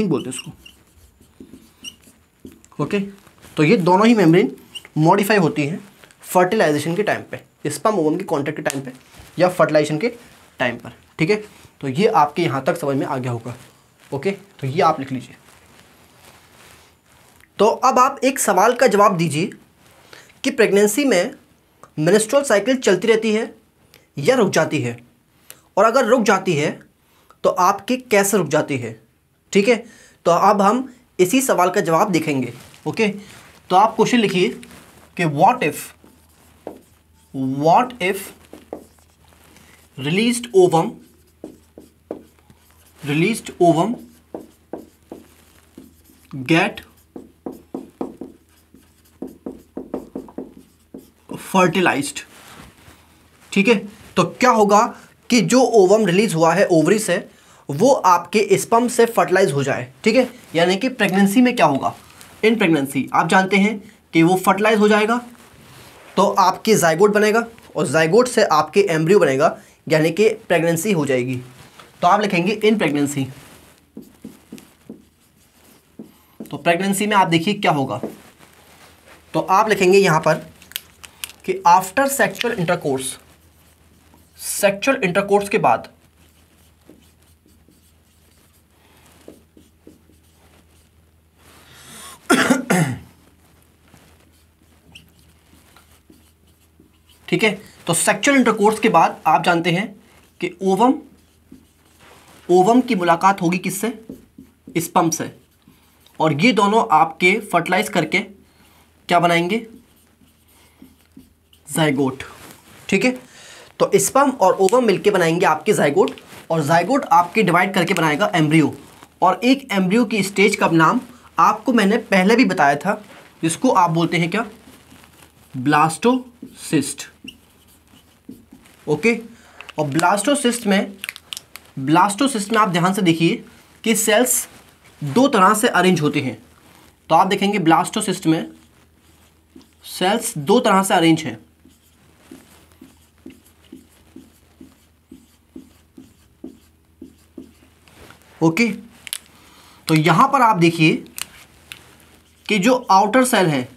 [SPEAKER 1] बोलते हैं इसको। ओके, तो ये दोनों ही मेम्ब्रेन मॉडिफाई होती हैं फर्टिलाइजेशन के टाइम पे, स्पर्म ओवम के कॉन्टैक्ट के टाइम पे या फर्टिलाइजेशन के टाइम पर। ठीक है, तो ये आपके यहाँ तक समझ में आ गया होगा। ओके, तो ये आप लिख लीजिए। तो अब आप एक सवाल का जवाब दीजिए कि प्रेगनेंसी में मेंस्ट्रुअल साइकिल चलती रहती है या रुक जाती है, और अगर रुक जाती है तो आपके कैसे रुक जाती है। ठीक है, तो अब हम इसी सवाल का जवाब देखेंगे। ओके, तो आप क्वेश्चन लिखिए कि what if released ovum get fertilized. ठीक है, तो क्या होगा कि जो ओवम रिलीज हुआ है ओवरी से वो आपके स्पर्म से फर्टिलाइज हो जाए। ठीक है, यानी कि प्रेगनेंसी में क्या होगा, इन प्रेगनेंसी आप जानते हैं कि वो फर्टिलाइज हो जाएगा तो आपके जाइगोट बनेगा और जाइगोट से आपके एम्ब्रियो बनेगा, यानी कि प्रेगनेंसी हो जाएगी। तो आप लिखेंगे इन प्रेगनेंसी। तो प्रेगनेंसी में आप देखिए क्या होगा, तो आप लिखेंगे यहां पर कि आफ्टर सेक्सुअल इंटरकोर्स के बाद ठीक है, तो सेक्सुअल इंटरकोर्स के बाद आप जानते हैं कि ओवम की मुलाकात होगी किससे? स्पर्म से, और ये दोनों आपके फर्टिलाइज करके क्या बनाएंगे? जाइगोट। ठीक है, तो स्पर्म और ओवम मिलके बनाएंगे आपके जाइगोट, और जाइगोट आपके डिवाइड करके बनाएगा एम्ब्रियो। और एक एम्ब्रियो की स्टेज का नाम आपको मैंने पहले भी बताया था, जिसको आप बोलते हैं क्या? ब्लास्टोसिस्ट। ओके, और ब्लास्टोसिस्ट में आप ध्यान से देखिए कि सेल्स दो तरह से अरेंज होते हैं। तो आप देखेंगे ब्लास्टोसिस्ट में सेल्स दो तरह से अरेंज हैं। ओके, तो यहां पर आप देखिए कि जो आउटर सेल हैं,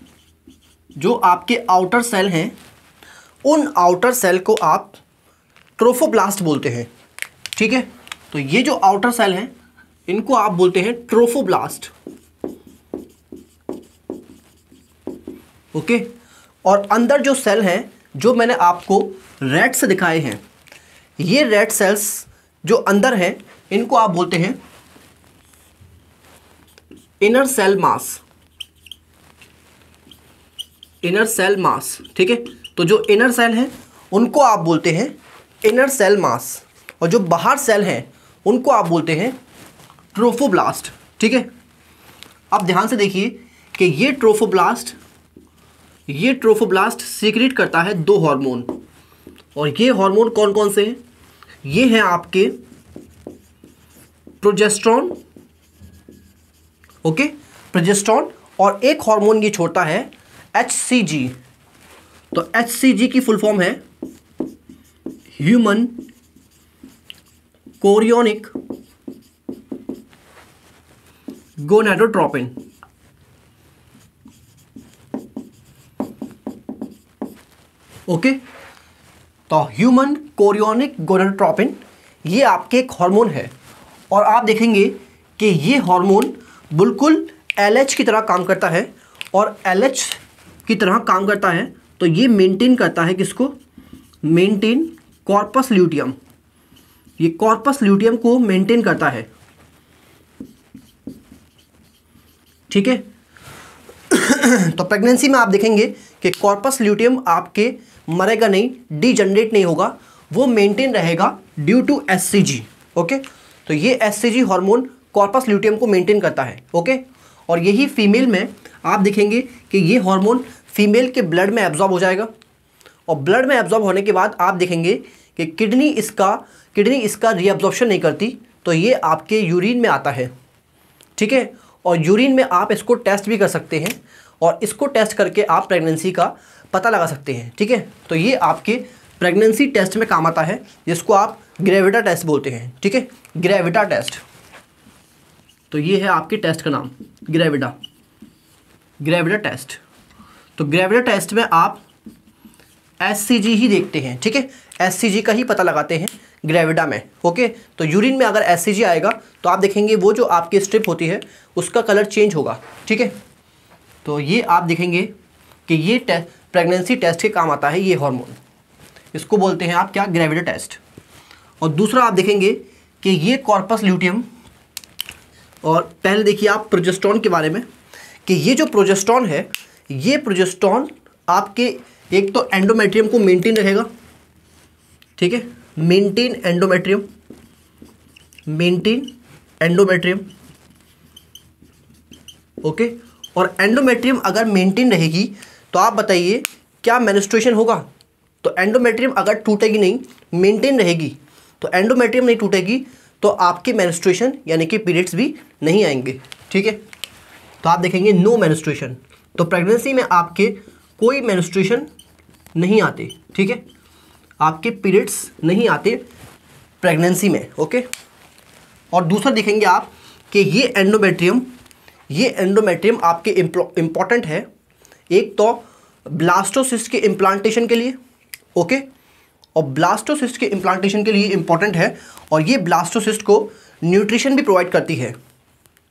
[SPEAKER 1] जो आपके आउटर सेल हैं, उन आउटर सेल को आप ट्रोफोब्लास्ट बोलते हैं। ठीक है, तो ये जो आउटर सेल हैं इनको आप बोलते हैं ट्रोफोब्लास्ट। ओके, और अंदर जो सेल हैं जो मैंने आपको रेड से दिखाए हैं, ये रेड सेल्स जो अंदर हैं इनको आप बोलते हैं inner cell mass. Inner cell mass, ठीक है, तो जो इनर सेल हैं उनको आप बोलते हैं इनर सेल मास, और जो बाहर सेल हैं उनको आप बोलते हैं ट्रोफोब्लास्ट। ठीक है, अब ध्यान से देखिए कि ये ट्रोफोब्लास्ट सीक्रेट करता है दो हार्मोन, और ये हार्मोन कौन कौन से हैं? ये हैं आपके प्रोजेस्टेरॉन। ओके, प्रोजेस्टेरॉन, और एक हार्मोन ये छोड़ता है HCG। तो HCG की फुल फॉर्म है ह्यूमन कोरियोनिक गोनाडोट्रोपिन। ओके, तो ह्यूमन कोरियोनिक गोनाडोट्रोपिन ये आपके एक हार्मोन है, और आप देखेंगे कि ये हार्मोन बिल्कुल LH की तरह काम करता है, और LH की तरह काम करता है तो ये मेंटेन करता है किसको? Maintain corpus luteum. ये कॉर्पस ल्यूटियम को मेंटेन करता है। ठीक है, तो प्रेगनेंसी में आप देखेंगे कि कॉर्पस ल्यूटियम आपके मरेगा नहीं, डीजनरेट नहीं होगा, वो मेंटेन रहेगा ड्यू टू HCG। ओके, तो ये HCG हार्मोन कॉर्पस ल्यूटियम को मेंटेन करता है। ओके, और यही फीमेल में आप देखेंगे कि ये हार्मोन फीमेल के ब्लड में एब्जॉर्ब हो जाएगा, और ब्लड में एब्जॉर्ब होने के बाद आप देखेंगे कि किडनी इसका रीअब्जॉर्प्शन नहीं करती, तो ये आपके यूरिन में आता है। ठीक है, और यूरिन में आप इसको टेस्ट भी कर सकते हैं, और इसको टेस्ट करके आप प्रेगनेंसी का पता लगा सकते हैं। ठीक है, तो ये आपके प्रेगनेंसी टेस्ट में काम आता है, जिसको आप ग्रेविटा टेस्ट बोलते हैं। ठीक है, ग्रेविटा टेस्ट, तो ये है आपके टेस्ट का नाम, ग्रेविटा टेस्ट। तो ग्रेविटा टेस्ट में आप HCG ही देखते हैं। ठीक है, HCG का ही पता लगाते हैं ग्रेविटा में। ओके, तो यूरिन में अगर HCG आएगा तो आप देखेंगे वो जो आपकी स्ट्रिप होती है उसका कलर चेंज होगा। ठीक है, तो ये आप देखेंगे कि ये प्रेगनेंसी टेस्ट के काम आता है ये हार्मोन, इसको बोलते हैं आप क्या? ग्रेविटा टेस्ट। और दूसरा आप देखेंगे कि ये कॉर्पस ल्यूटियम, और पहले देखिए आप प्रोजेस्टेरॉन के बारे में कि ये जो प्रोजेस्टेरॉन है, ये प्रोजेस्टेरॉन आपके एक तो एंडोमेट्रियम को मेंटेन रखेगा। ठीक है, मेंटेन एंडोमेट्रियम। ओके, और एंडोमेट्रियम अगर मेंटेन रहेगी तो आप बताइए क्या मेंस्ट्रुएशन होगा? तो एंडोमेट्रियम अगर टूटेगी नहीं, मेंटेन रहेगी, तो एंडोमेट्रियम नहीं टूटेगी तो आपके मेंस्ट्रुएशन यानी कि पीरियड्स भी नहीं आएंगे। ठीक है, तो आप देखेंगे नो मेंस्ट्रुएशन, तो प्रेगनेंसी में आपके कोई मेंस्ट्रुएशन नहीं आते। ठीक है, आपके पीरियड्स नहीं आते प्रेगनेंसी में। ओके, और दूसरा देखेंगे आप कि ये एंडोमेट्रियम आपके इम्पॉर्टेंट है, एक तो ब्लास्टोसिस्ट के इम्प्लांटेशन के लिए। ओके, और ब्लास्टोसिस्ट के इम्प्लांटेशन के लिए इम्पॉर्टेंट है, और ये ब्लास्टोसिस्ट को न्यूट्रिशन भी प्रोवाइड करती है।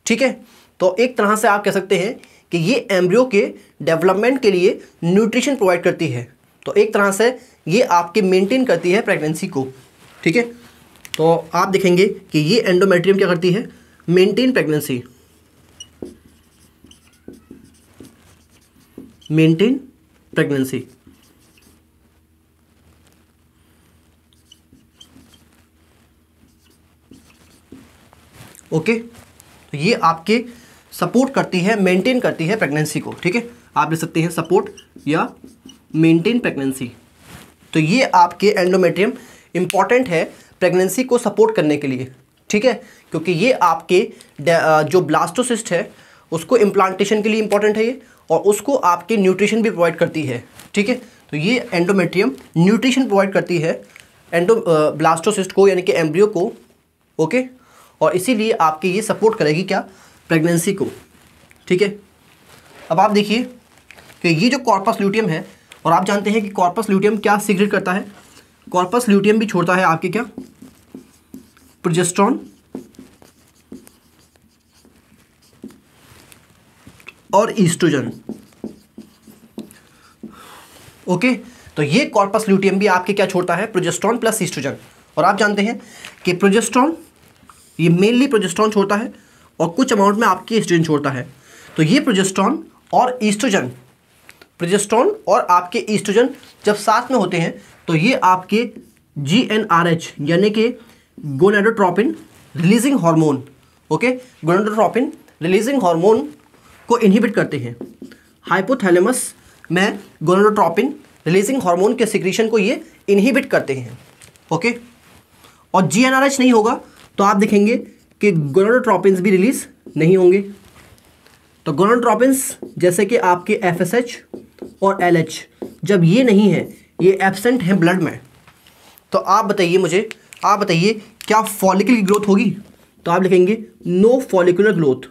[SPEAKER 1] ठीक है, तो एक तरह से आप कह सकते हैं कि ये एम्ब्रियो के डेवलपमेंट के लिए न्यूट्रिशन प्रोवाइड करती है, तो एक तरह से ये आपके मेंटेन करती है प्रेगनेंसी को, ठीक है। तो आप देखेंगे कि ये एंडोमेट्रियम क्या करती है, maintain pregnancy, maintain pregnancy. Okay, तो ये आपके सपोर्ट करती है, मेंटेन करती है प्रेगनेंसी को, ठीक है। आप लिख सकते हैं सपोर्ट या मेंटेन प्रेगनेंसी। तो ये आपके एंडोमेट्रियम इंपॉर्टेंट है प्रेगनेंसी को सपोर्ट करने के लिए, ठीक है, क्योंकि ये आपके जो ब्लास्टोसिस्ट है उसको इम्प्लांटेशन के लिए इंपॉर्टेंट है ये, और उसको आपके न्यूट्रिशन भी प्रोवाइड करती है, ठीक है। तो ये एंडोमेट्रियम न्यूट्रिशन प्रोवाइड करती है ब्लास्टोसिस्ट को, यानी कि एम्ब्रियो को, ओके। और इसीलिए आपके ये सपोर्ट करेगी क्या, प्रेगनेंसी को, ठीक है। अब आप देखिए कि ये जो कॉर्पस ल्यूटियम है, और आप जानते हैं कि कॉर्पस ल्यूटियम क्या सीक्रेट करता है, कॉर्पस ल्यूटियम भी छोड़ता है आपके क्या, प्रोजेस्टेरॉन और ईस्ट्रोजन, ओके। तो ये कॉर्पस ल्यूटियम भी आपके क्या छोड़ता है, प्रोजेस्टेरॉन प्लस ईस्ट्रोजन। और आप जानते हैं कि प्रोजेस्टेरॉन, ये मेनली प्रोजेस्टेरॉन छोड़ता है और कुछ अमाउंट में आपकी ईस्ट्रोजन छोड़ता है। तो ये प्रोजेस्टेरॉन और ईस्ट्रोजन, प्रोजेस्टेरॉन और आपके ईस्ट्रोजन जब साथ में होते हैं तो ये आपके GnRH यानी कि gonadotropin releasing hormone, okay, gonadotropin releasing hormone को इनहिबिट करते हैं। हाइपोथैलेमस में गोनाडोट्रोपिन रिलीजिंग हार्मोन के सिक्रीशन को ये इनहिबिट करते हैं, ओके। और GnRH नहीं होगा तो आप देखेंगे कि गोनाडोट्रोपिन्स भी रिलीज नहीं होंगे। तो गोनाडोट्रोपिन्स जैसे कि आपके FSH और LH, जब ये नहीं है, ये एब्सेंट है ब्लड में, तो आप बताइए मुझे, आप बताइए क्या फॉलिकल की ग्रोथ होगी? तो आप लिखेंगे नो फॉलिकुलर ग्रोथ,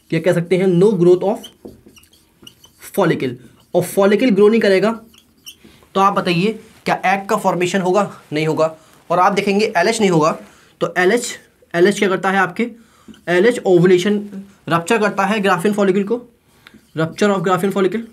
[SPEAKER 1] क्या कह सकते हैं, नो ग्रोथ ऑफ फॉलिकल। और फॉलिकल ग्रो नहीं करेगा तो आप बताइए क्या एग का फॉर्मेशन होगा? नहीं होगा। और आप देखेंगे LH नहीं होगा तो LH क्या करता है आपके, LH ओवुलेशन रप्चर करता है ग्राफिन फॉलिकल को, rupture of graphene follicle.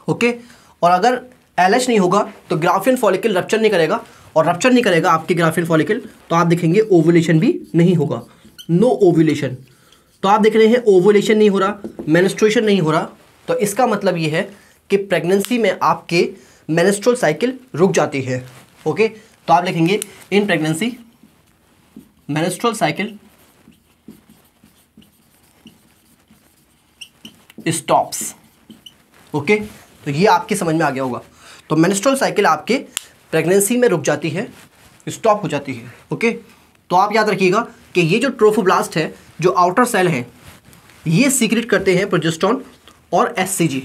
[SPEAKER 1] Okay, और अगर LH नहीं होगा तो ग्राफिन फॉलिकल रप्चर नहीं करेगा, और रप्चर नहीं करेगा आपके ग्राफिन फॉलिकल तो आप देखेंगे ओवुलेशन भी नहीं होगा, नो ओवुलेशन। तो आप देख रहे हैं ओवुलेशन नहीं हो रहा, मेंस्ट्रुएशन नहीं हो रहा, तो इसका मतलब ये है कि प्रेगनेंसी में आपके मेंस्ट्रुअल साइकिल रुक जाती है, ओके। तो आप लिखेंगे in pregnancy menstrual cycle stops, okay. तो ये आपके समझ में आ गया होगा। तो मेंस्ट्रुअल साइकिल आपके प्रेगनेंसी में रुक जाती है, स्टॉप हो जाती है, ओके। तो आप याद रखिएगा कि ये जो ट्रोफोब्लास्ट है, जो आउटर सेल हैं, ये सीक्रेट करते हैं प्रोजेस्टेरॉन और HCG,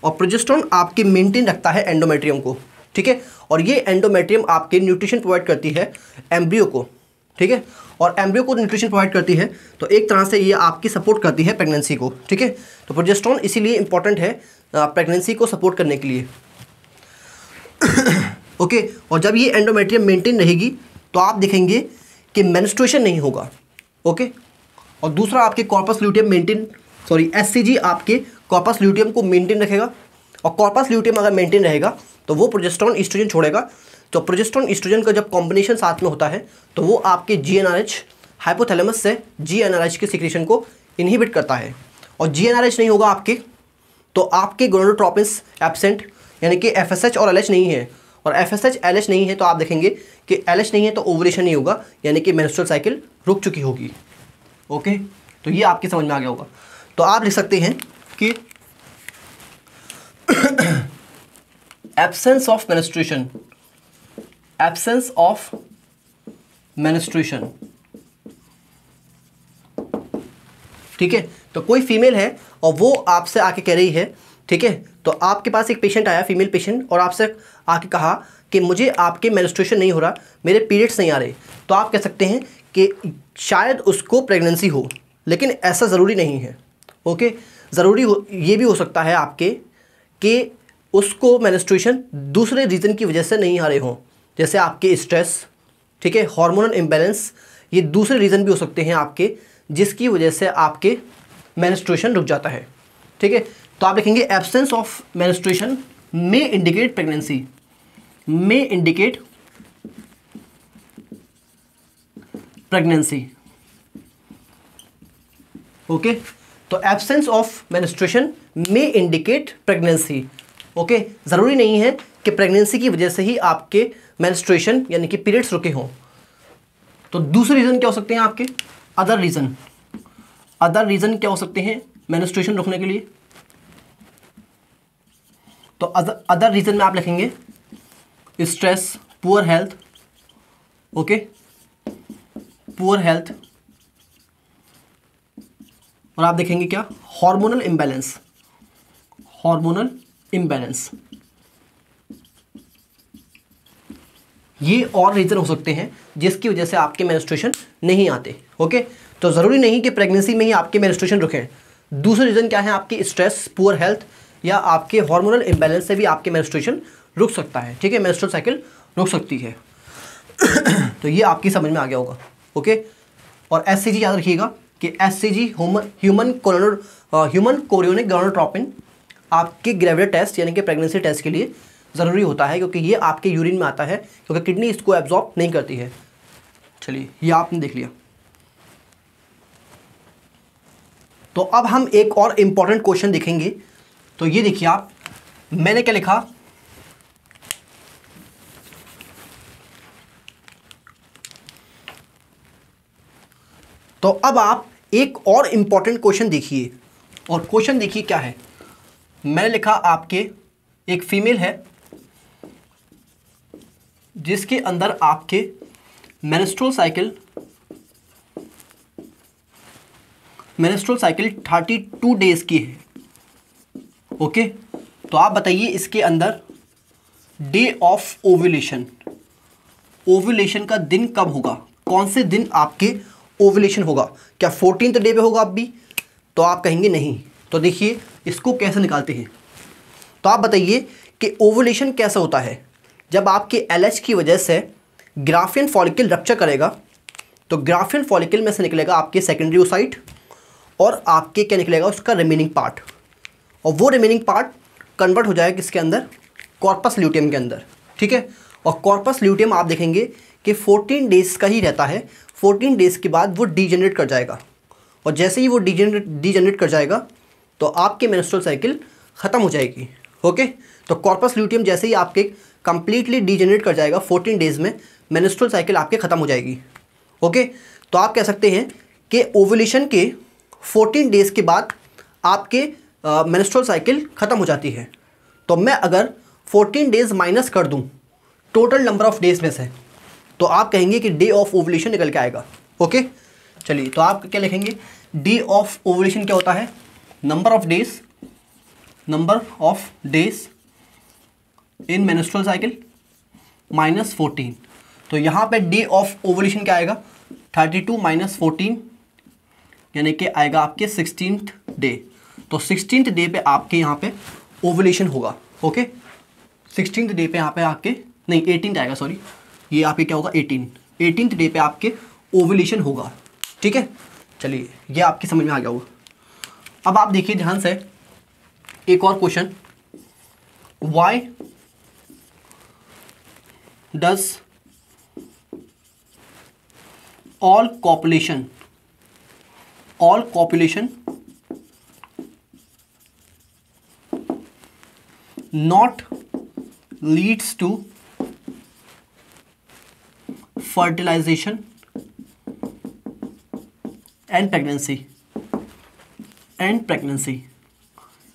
[SPEAKER 1] और प्रोजेस्टेरॉन आपके मेंटेन रखता है एंडोमेट्रियम को, ठीक है। और ये एंडोमेट्रियम आपके न्यूट्रिशन प्रोवाइड करती है एम्ब्रियो को, ठीक है। और एम्ब्रियो को न्यूट्रिशन प्रोवाइड करती है तो एक तरह से ये आपकी सपोर्ट करती है प्रेगनेंसी को, ठीक है। तो प्रोजेस्टेरॉन इसीलिए इंपॉर्टेंट है प्रेगनेंसी को सपोर्ट करने के लिए, ओके। और जब ये एंडोमेट्रियम मेंटेन रहेगी तो आप देखेंगे कि मेंस्ट्रुएशन नहीं होगा, ओके। और दूसरा आपके कॉर्पस ल्यूटियम मेंटेन, HCG आपके कॉर्पस ल्यूटियम को मेंटेन रखेगा, और कॉर्पस ल्यूटियम अगर मेंटेन रहेगा तो वो प्रोजेस्टेरॉन ईस्ट्रोजन छोड़ेगा। तो प्रोजेस्टेरॉन ईस्ट्रोजन का जब कॉम्बिनेशन साथ में होता है तो वो आपके GnRH, हाइपोथैलेमस से GnRH के सिक्रीशन को इनहिबिट करता है। और GnRH नहीं होगा आपके तो आपके गोनाडोट्रोपिन्स एब्सेंट, यानी कि FSH और LH नहीं है, और FSH LH नहीं है तो आप देखेंगे कि LH नहीं है तो ओवुलेशन नहीं होगा, यानी कि मेंस्ट्रुअल साइकिल रुक चुकी होगी, ओके। तो ये आपके समझ में आ गया होगा। तो आप लिख सकते हैं कि absence of menstruation, absence of menstruation, ठीक है। तो कोई फीमेल है और वो आपसे आके कह रही है, ठीक है, तो आपके पास एक पेशेंट आया, फीमेल पेशेंट, और आपसे आके कहा कि मुझे आपके मेंस्ट्रुएशन नहीं हो रहा, मेरे पीरियड्स नहीं आ रहे, तो आप कह सकते हैं कि शायद उसको प्रेगनेंसी हो, लेकिन ऐसा ज़रूरी नहीं है, ओके। ज़रूरी हो ये भी हो सकता है आपके कि उसको मेंस्ट्रुएशन दूसरे रीज़न की वजह से नहीं आ रहे हों, जैसे आपके स्ट्रेस, ठीक है, हार्मोनल इम्बैलेंस, ये दूसरे रीज़न भी हो सकते हैं आपके, जिसकी वजह से आपके मेंस्ट्रुएशन रुक जाता है। ठीक है, तो आप लिखेंगे absence of menstruation may indicate pregnancy, may indicate pregnancy. Okay, तो absence of menstruation may indicate pregnancy. Okay, ज़रूरी नहीं है कि प्रेगनेंसी की वजह से ही आपके मेंस्ट्रुएशन यानी कि पीरियड्स रुके हों। तो दूसरे रीज़न क्या हो सकते हैं आपके, अदर रीज़न, अदर रीज़न क्या हो सकते हैं मेंस्ट्रुएशन रुकने के लिए। तो अदर रीज़न में आप लिखेंगे stress, poor health, okay, poor health, और आप देखेंगे क्या, हार्मोनल इम्बैलेंस, हार्मोनल इम्बैलेंस। ये और रीज़न हो सकते हैं जिसकी वजह से आपके मेंस्ट्रुएशन नहीं आते। ओके, तो ज़रूरी नहीं कि प्रेगनेंसी में ही आपके मेंस्ट्रुएशन रुकें। दूसरे रीज़न क्या है, आपकी स्ट्रेस, पुअर हेल्थ या आपके हार्मोनल इम्बैलेंस से भी आपके मेंस्ट्रुएशन रुक सकता है। ठीक है, मेंस्ट्रुअल साइकिल रुक सकती है। तो ये आपकी समझ में आ गया होगा। ओके, और एससीजी याद रखिएगा कि एससीजी ह्यूमन कोरियोनिक गोनाडोट्रोपिन आपके ग्रेविड टेस्ट यानी कि प्रेगनेंसी टेस्ट के लिए ज़रूरी होता है, क्योंकि ये आपके यूरिन में आता है, क्योंकि किडनी इसको एब्जॉर्ब नहीं करती है। चलिए, ये आपने देख लिया। तो अब हम एक और इम्पॉर्टेंट क्वेश्चन देखेंगे। तो ये देखिए आप, मैंने क्या लिखा, तो अब आप एक और इम्पॉर्टेंट क्वेश्चन देखिए, और क्वेश्चन देखिए क्या है। मैंने लिखा आपके एक फीमेल है जिसके अंदर आपके मेंस्ट्रुअल साइकिल 32 डेज की है। ओके, तो आप बताइए इसके अंदर डे ऑफ ओव्यूलेशन, ओव्यूलेशन का दिन कब होगा, कौन से दिन आपके ओव्यूलेशन होगा। क्या 14th डे पे होगा अब भी, तो आप कहेंगे नहीं। तो देखिए इसको कैसे निकालते हैं। तो आप बताइए कि ओव्यूलेशन कैसा होता है, जब आपके LH की वजह से ग्राफियन फॉलिकल रप्चर करेगा, तो ग्राफियन फॉलिकल में से निकलेगा आपके सेकेंडरी ओसाइट, और आपके क्या निकलेगा, उसका रिमेनिंग पार्ट, और वो रिमेनिंग पार्ट कन्वर्ट हो जाएगा किसके अंदर, कॉर्पस ल्यूटियम के अंदर। ठीक है, और कॉर्पस ल्यूटियम आप देखेंगे कि 14 डेज़ का ही रहता है। 14 डेज़ के बाद वो डीजेनरेट कर जाएगा, और जैसे ही वो डीजेनरेट कर जाएगा तो आपके मेंस्ट्रुअल साइकिल ख़त्म हो जाएगी। ओके, तो कॉर्पस ल्यूटियम जैसे ही आपके कंप्लीटली डीजेनरेट कर जाएगा 14 डेज़ में, मेंस्ट्रुअल साइकिल आपके ख़त्म हो जाएगी। ओके, तो आप कह सकते हैं कि ओव्यूलेशन के 14 डेज़ के बाद आपके मेंस्ट्रुअल साइकिल ख़त्म हो जाती है। तो मैं अगर 14 डेज़ माइनस कर दूं टोटल नंबर ऑफ़ डेज़ में से, तो आप कहेंगे कि डे ऑफ ओव्यूलेशन निकल के आएगा। ओके, चलिए, तो आप क्या लिखेंगे, डे ऑफ ओव्यूलेशन क्या होता है, number of days in menstrual cycle minus 14। तो यहाँ पे डे ऑफ ओव्यूलेशन क्या आएगा, 32 माइनस 14 यानी कि आएगा आपके 16th डे। तो 16th डे पे आपके यहाँ पे ओव्यूलेशन होगा। ओके, 16th डे पे यहाँ पे आपके नहीं 18th आएगा, सॉरी, ये आपके क्या होगा 18th डे पे आपके ओव्यूलेशन होगा। ठीक है, चलिए, ये आपकी समझ में आ गया होगा। अब आप देखिए ध्यान से एक और question, why does all copulation not leads to fertilization and pregnancy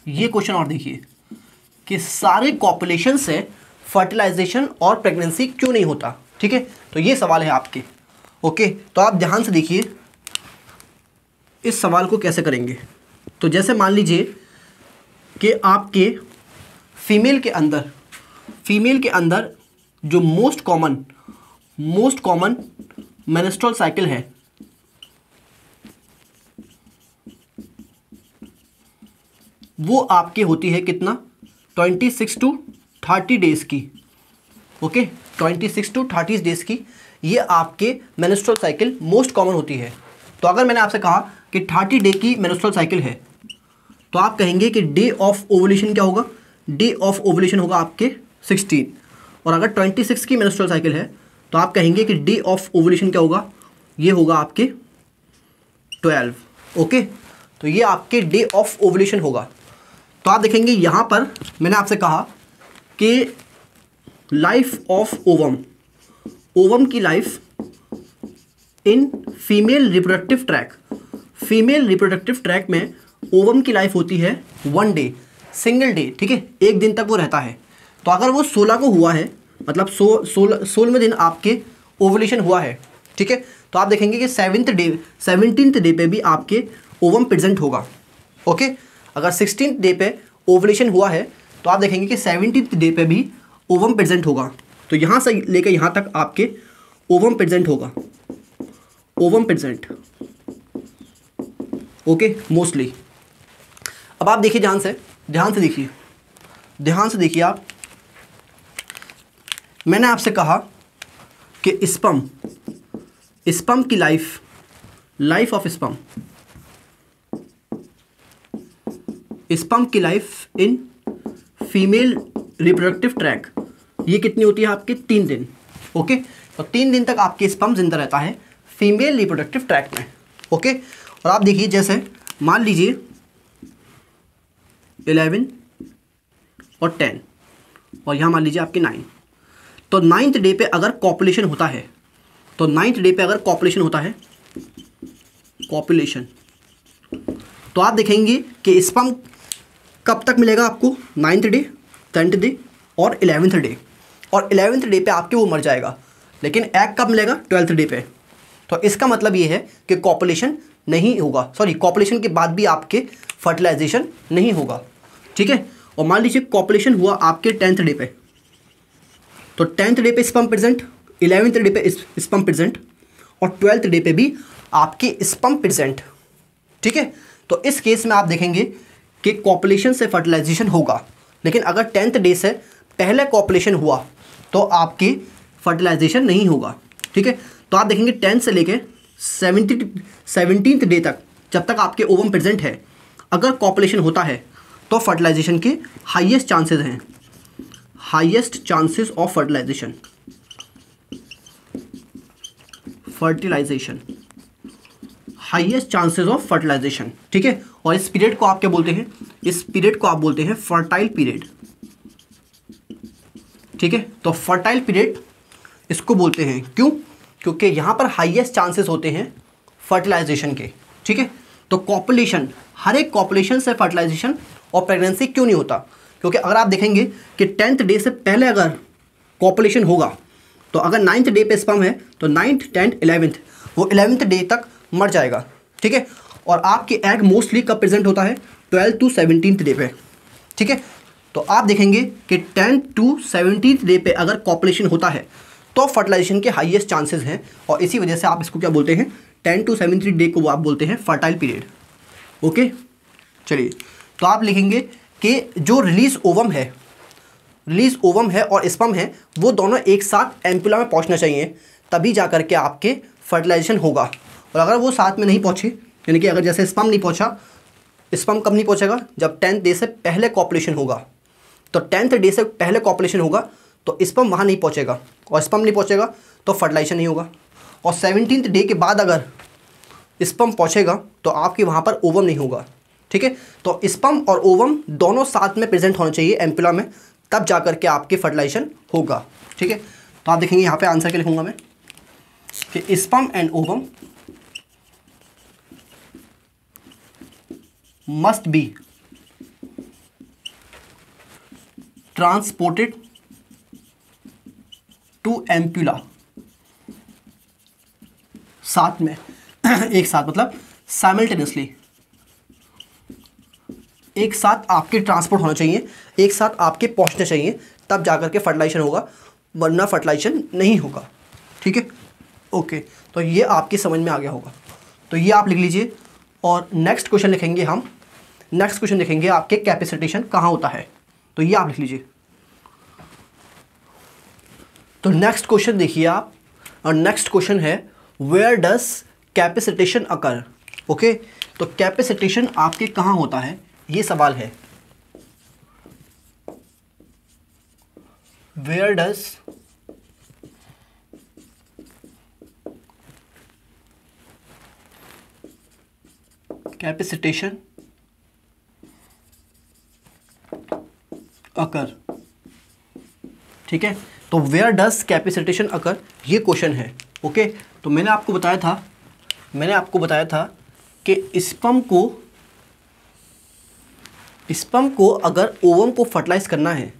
[SPEAKER 1] ये क्वेश्चन और देखिए कि सारे कॉपुलेशन से फर्टिलाइजेशन और प्रेगनेंसी क्यों नहीं होता। ठीक है, तो ये सवाल है आपके। ओके, तो आप ध्यान से देखिए इस सवाल को कैसे करेंगे। तो जैसे मान लीजिए कि आपके फीमेल के अंदर जो मोस्ट कॉमन मेंस्ट्रुअल साइकिल है वो आपके होती है कितना, 26 to 30 डेज़ की। ओके, 26 to 30 डेज़ की ये आपके मेंस्ट्रुअल साइकिल मोस्ट कॉमन होती है। तो अगर मैंने आपसे कहा कि 30 डे की मेंस्ट्रुअल साइकिल है, तो आप कहेंगे कि डे ऑफ ओवुलेशन क्या होगा, डे ऑफ ओवुलेशन होगा आपके 16। और अगर 26 की मेंस्ट्रुअल साइकिल है तो आप कहेंगे कि डे ऑफ ओवुलेशन क्या होगा, ये होगा आपके 12। ओके, तो ये आपके डे ऑफ ओवुलेशन होगा। तो आप देखेंगे यहाँ पर मैंने आपसे कहा कि लाइफ ऑफ ओवम, ओवम की life in female reproductive tract, female reproductive tract में ओवम की लाइफ होती है 1 डे, सिंगल डे, ठीक है, एक दिन तक वो रहता है। तो अगर वो 16 को हुआ है, मतलब 16वें दिन आपके ओवुलेशन हुआ है, ठीक है, तो आप देखेंगे कि 17th डे पे भी आपके ओवम प्रेजेंट होगा। ओके, अगर 16th डे पे ओवुलेशन हुआ है तो आप देखेंगे कि 17th डे पे भी ओवम प्रेजेंट होगा। तो यहाँ से लेकर यहाँ तक आपके ओवम प्रेजेंट होगा, ओवम प्रेजेंट। Okay, mostly. अब आप देखिए ध्यान से देखिए, ध्यान से देखिए आप, मैंने आपसे कहा कि स्पर्म की लाइफ ऑफ स्पर्म की life in female reproductive tract ये कितनी होती है आपके 3 दिन। ओके, तो 3 दिन तक आपके स्पर्म जिंदा रहता है फीमेल रिप्रोडक्टिव ट्रैक में। ओके, और आप देखिए जैसे मान लीजिए 11 और 10 और यहाँ मान लीजिए आपके 9, तो 9th डे पे अगर कॉपुलेशन होता है, तो 9th डे पे अगर कॉपुलेशन होता है, कॉपुलेशन, तो आप देखेंगे कि स्पर्म कब तक मिलेगा आपको, 9th डे, 10th डे और 11th डे। और 11th डे पे आपके वो मर जाएगा, लेकिन एग कब मिलेगा, 12th डे पे। तो इसका मतलब ये है कि कॉपुलेशन नहीं होगा, सॉरी, कॉपुलेशन के बाद भी आपके फर्टिलाइजेशन नहीं होगा, ठीक है। और मान लीजिए कॉपुलेशन हुआ आपके 10th डे पे, तो 10th डे पे स्पर्म प्रेजेंट, 11th डे पे स्पर्म प्रेजेंट और 12th डे पे भी आपके स्पर्म प्रेजेंट, ठीक है। तो इस केस में आप देखेंगे कि कॉपुलेशन से फर्टिलाइजेशन होगा, लेकिन अगर 10th डे से पहले कॉपुलेशन हुआ तो आपकी फर्टिलाइजेशन नहीं होगा, ठीक है। तो आप देखेंगे 10 से लेके 17th डे तक, जब तक आपके ओवम प्रेजेंट है, अगर कॉपुलेशन होता है तो फर्टिलाइजेशन के हाईएस्ट चांसेस हैं, highest chances of fertilization, highest chances of fertilization, ठीक है। और इस पीरियड को आप क्या बोलते हैं, इस पीरियड को आप बोलते हैं फर्टाइल पीरियड, ठीक है। तो फर्टाइल पीरियड इसको बोलते हैं, क्यों, क्योंकि यहाँ पर हाईएस्ट चांसेस होते हैं फर्टिलाइजेशन के, ठीक है। तो कॉपुलेशन, हर एक कॉपुलेशन से फर्टिलाइजेशन और प्रेगनेंसी क्यों नहीं होता, क्योंकि अगर आप देखेंगे कि 10th डे से पहले अगर कॉपुलेशन होगा, तो अगर 9th डे पे स्पर्म है तो 9th, 10th, 11th, वो 11th डे तक मर जाएगा, ठीक है। और आपके एग मोस्टली कब प्रेजेंट होता है, 12 to 17th डे पे, ठीक है। तो आप देखेंगे कि 10 to 17th डे पे अगर कॉपुलेशन होता है तो फर्टिलाइजेशन के हाईएस्ट चांसेस हैं, और इसी वजह से आप इसको क्या बोलते हैं, 10 to 17th डे को वो आप बोलते हैं फर्टाइल पीरियड। ओके, चलिए, तो आप लिखेंगे कि जो रिलीज ओवम है और स्पर्म है, वो दोनों एक साथ एम्पुला में पहुंचना चाहिए, तभी जा करके आपके फर्टिलाइजेशन होगा। और अगर वो साथ में नहीं पहुंचे, यानी कि अगर जैसे स्पर्म नहीं पहुंचा, स्पर्म कब नहीं पहुंचेगा, जब 10th डे से पहले कॉपुलेशन होगा। तो 10th डे से पहले कॉपुलेशन होगा तो स्पर्म वहाँ नहीं पहुंचेगा, और स्पर्म नहीं पहुंचेगा तो फर्टिलाइजेशन नहीं होगा। और 17th डे के बाद अगर स्पर्म पहुंचेगा तो आपके वहाँ पर ओवम नहीं होगा, ठीक है। तो स्पर्म और ओवम दोनों साथ में प्रेजेंट होना चाहिए एम्पुला में, तब जा करके आपके फर्टिलाइजेशन होगा, ठीक है। तो आप देखेंगे यहाँ पे आंसर क्या लिखूंगा मैं, कि sperm and ovum must be transported to ampulla, साथ में एक साथ, मतलब साइमल्टेनियसली एक साथ आपके ट्रांसपोर्ट होना चाहिए, एक साथ आपके पहुंचना चाहिए, तब जाकर के फर्टिलाइजेशन होगा, वरना फर्टिलाइजेशन नहीं होगा, ठीक है। ओके, तो ये आपकी समझ में आ गया होगा, तो ये आप लिख लीजिए। और नेक्स्ट क्वेश्चन लिखेंगे हम, नेक्स्ट क्वेश्चन लिखेंगे आपके कैपेसिटेशन कहाँ होता है, तो ये आप लिख लीजिए। तो नेक्स्ट क्वेश्चन देखिए आप, और नेक्स्ट क्वेश्चन है where does capacitation occur. Okay, तो कैपेसिटेशन आपके कहाँ होता है, ये सवाल है। वेयर डस कैपेसिटेशन अकर, ठीक है। तो वेयर डस कैपेसिटेशन अकर, ये क्वेश्चन है। ओके, तो मैंने आपको बताया था कि स्पर्म को अगर ओवम को फर्टिलाइज करना है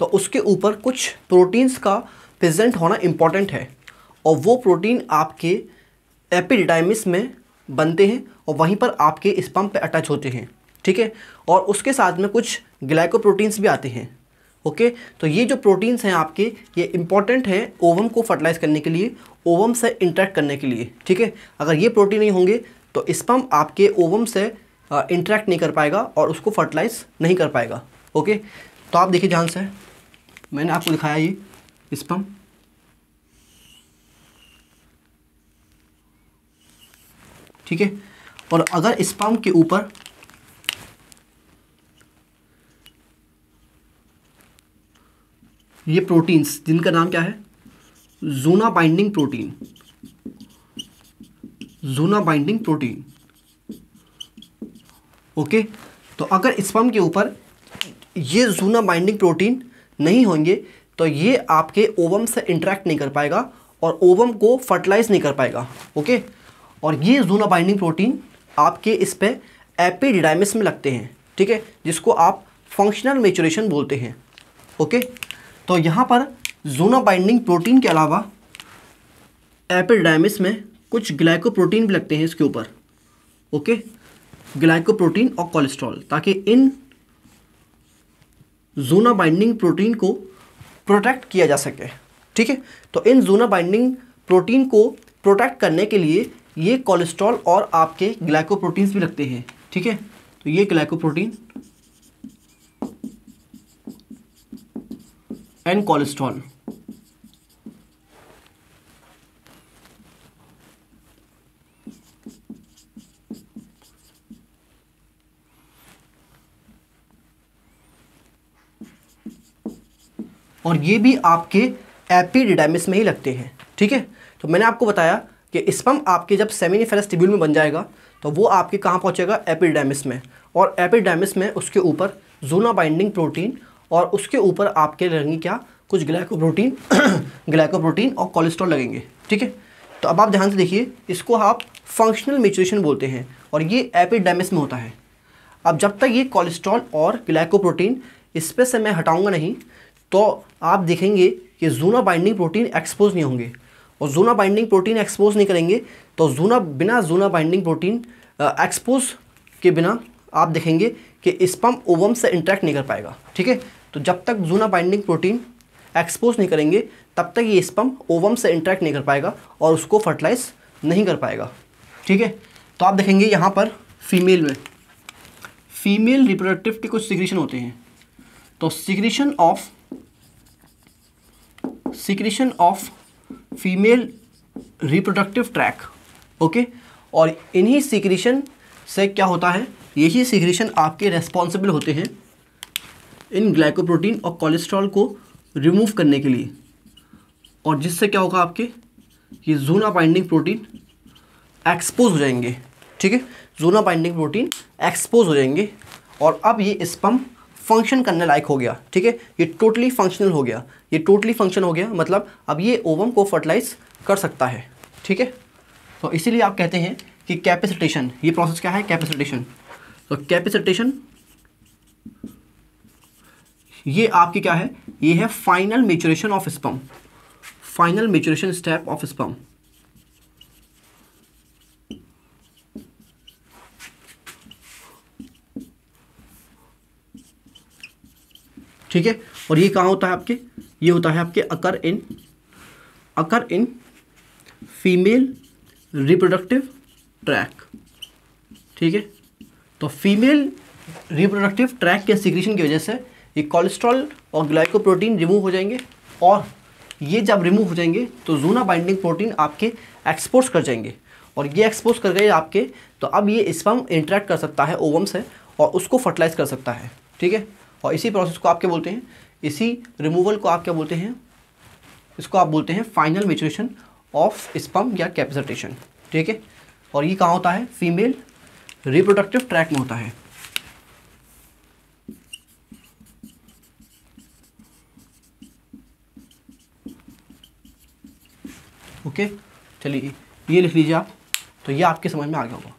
[SPEAKER 1] तो उसके ऊपर कुछ प्रोटीन्स का प्रेजेंट होना इम्पॉर्टेंट है, और वो प्रोटीन आपके एपिडिडाइमिस में बनते हैं और वहीं पर आपके स्पर्म पे अटैच होते हैं, ठीक है। और उसके साथ में कुछ ग्लाइकोप्रोटीन्स भी आते हैं। ओके, तो ये जो प्रोटीन्स हैं आपके, ये इंपॉर्टेंट हैं ओवम को फर्टिलाइज करने के लिए, ओवम से इंटरेक्ट करने के लिए, ठीक है। अगर ये प्रोटीन नहीं होंगे तो स्पर्म आपके ओवम से इंटरेक्ट नहीं कर पाएगा और उसको फर्टिलाइज नहीं कर पाएगा। ओके, तो आप देखिए ध्यान से, मैंने आपको दिखाया ये स्पर्म, ठीक है। और अगर स्पर्म के ऊपर ये प्रोटीन्स, जिनका नाम क्या है, ज़ूना बाइंडिंग प्रोटीन, ओके। तो अगर स्पर्म के ऊपर ये ज़ूना बाइंडिंग प्रोटीन नहीं होंगे तो ये आपके ओवम से इंटरेक्ट नहीं कर पाएगा और ओवम को फर्टिलाइज नहीं कर पाएगा। ओके, और ये ज़ूना बाइंडिंग प्रोटीन आपके इस पे एपिडिडाइमिस में लगते हैं, ठीक है, जिसको आप फंक्शनल मैच्योरेशन बोलते हैं। ओके, तो यहाँ पर ज़ूना बाइंडिंग प्रोटीन के अलावा एपिडिडाइमिस में कुछ ग्लाइकोप्रोटीन भी लगते हैं इसके ऊपर। ओके, ग्लाइकोप्रोटीन और कोलेस्ट्रॉल, ताकि इन ज़ूना बाइंडिंग प्रोटीन को प्रोटेक्ट किया जा सके, ठीक है। तो इन ज़ूना बाइंडिंग प्रोटीन को प्रोटेक्ट करने के लिए ये कोलेस्ट्रॉल और आपके ग्लाइकोप्रोटीन्स भी लगते हैं, ठीक है। तो ये ग्लाइकोप्रोटीन एंड कोलेस्ट्रॉल, और ये भी आपके एपिडिडाइमिस में ही लगते हैं, ठीक है। तो मैंने आपको बताया कि स्पर्म आपके जब सेमिनिफेरस ट्यूब्यूल में बन जाएगा तो वो आपके कहाँ पहुँचेगा, एपिडिडाइमिस में, और एपिडिडाइमिस में उसके ऊपर ज़ूना बाइंडिंग प्रोटीन और उसके ऊपर आपके लगेंगे क्या, कुछ ग्लाइकोप्रोटीन और कोलेस्ट्रॉल लगेंगे, ठीक है। तो अब आप ध्यान से देखिए, इसको आप फंक्शनल मैच्योरेशन बोलते हैं और ये एपिडिडाइमिस में होता है। अब जब तक ये कोलेस्ट्रॉल और ग्लाइकोप्रोटीन इस पर से मैं हटाऊंगा नहीं तो आप देखेंगे कि ज़ूना बाइंडिंग प्रोटीन एक्सपोज नहीं होंगे, और ज़ूना बाइंडिंग प्रोटीन एक्सपोज नहीं करेंगे तो बिना ज़ूना बाइंडिंग प्रोटीन एक्सपोज के बिना आप देखेंगे कि स्पर्म ओवम से इंटरेक्ट नहीं कर पाएगा, ठीक है। तो जब तक ज़ूना बाइंडिंग प्रोटीन एक्सपोज नहीं करेंगे तब तक ये स्पर्म ओवम से इंटरेक्ट नहीं कर पाएगा और उसको फर्टिलाइज नहीं कर पाएगा, ठीक है। तो आप देखेंगे यहाँ पर फीमेल रिप्रोडक्टिव के कुछ सिक्रीशन होते हैं। तो secretion of female reproductive tract, okay. और इन्हीं सिक्रीशन से क्या होता है, यही सिक्रीशन आपके रेस्पॉन्सिबल होते हैं इन ग्लाइकोप्रोटीन और कोलेस्ट्रॉल को रिमूव करने के लिए, और जिससे क्या होगा, आपके ये ज़ूना बाइंडिंग प्रोटीन एक्सपोज हो जाएंगे, ठीक है। ज़ूना बाइंडिंग प्रोटीन एक्सपोज हो जाएंगे और अब ये स्पर्म फंक्शन करने लायक हो गया, ठीक है। ये टोटली फंक्शनल हो गया, ये टोटली फंक्शन हो गया, मतलब अब ये ओवम को फर्टिलाइज कर सकता है, ठीक है। तो इसीलिए आप कहते हैं कि कैपेसिटेशन, ये प्रोसेस क्या है, कैपेसिटेशन। तो कैपेसिटेशन ये आपकी क्या है, ये है final maturation of sperm, final maturation step of sperm, ठीक है। और ये कहाँ होता है आपके, ये होता है आपके अकर इन फीमेल रिप्रोडक्टिव ट्रैक, ठीक है। तो फीमेल रिप्रोडक्टिव ट्रैक के सिक्रीशन की वजह से ये कोलेस्ट्रॉल और ग्लाइकोप्रोटीन रिमूव हो जाएंगे और ये जब रिमूव हो जाएंगे तो जूना बाइंडिंग प्रोटीन आपके एक्सपोज कर जाएंगे, और ये एक्सपोज कर गए आपके, तो अब ये स्पर्म इंटरेक्ट कर सकता है ओवम से और उसको फर्टिलाइज कर सकता है, ठीक है। और इसी प्रोसेस को आप क्या बोलते हैं, इसी रिमूवल को आप क्या बोलते हैं, इसको आप बोलते हैं फाइनल मैच्योरेशन ऑफ स्पर्म या कैपिटेशन, ठीक है। और ये कहाँ होता है, फीमेल रिप्रोडक्टिव ट्रैक में होता है। ओके, चलिए ये लिख लीजिए आप, तो ये आपके समझ में आ गया होगा।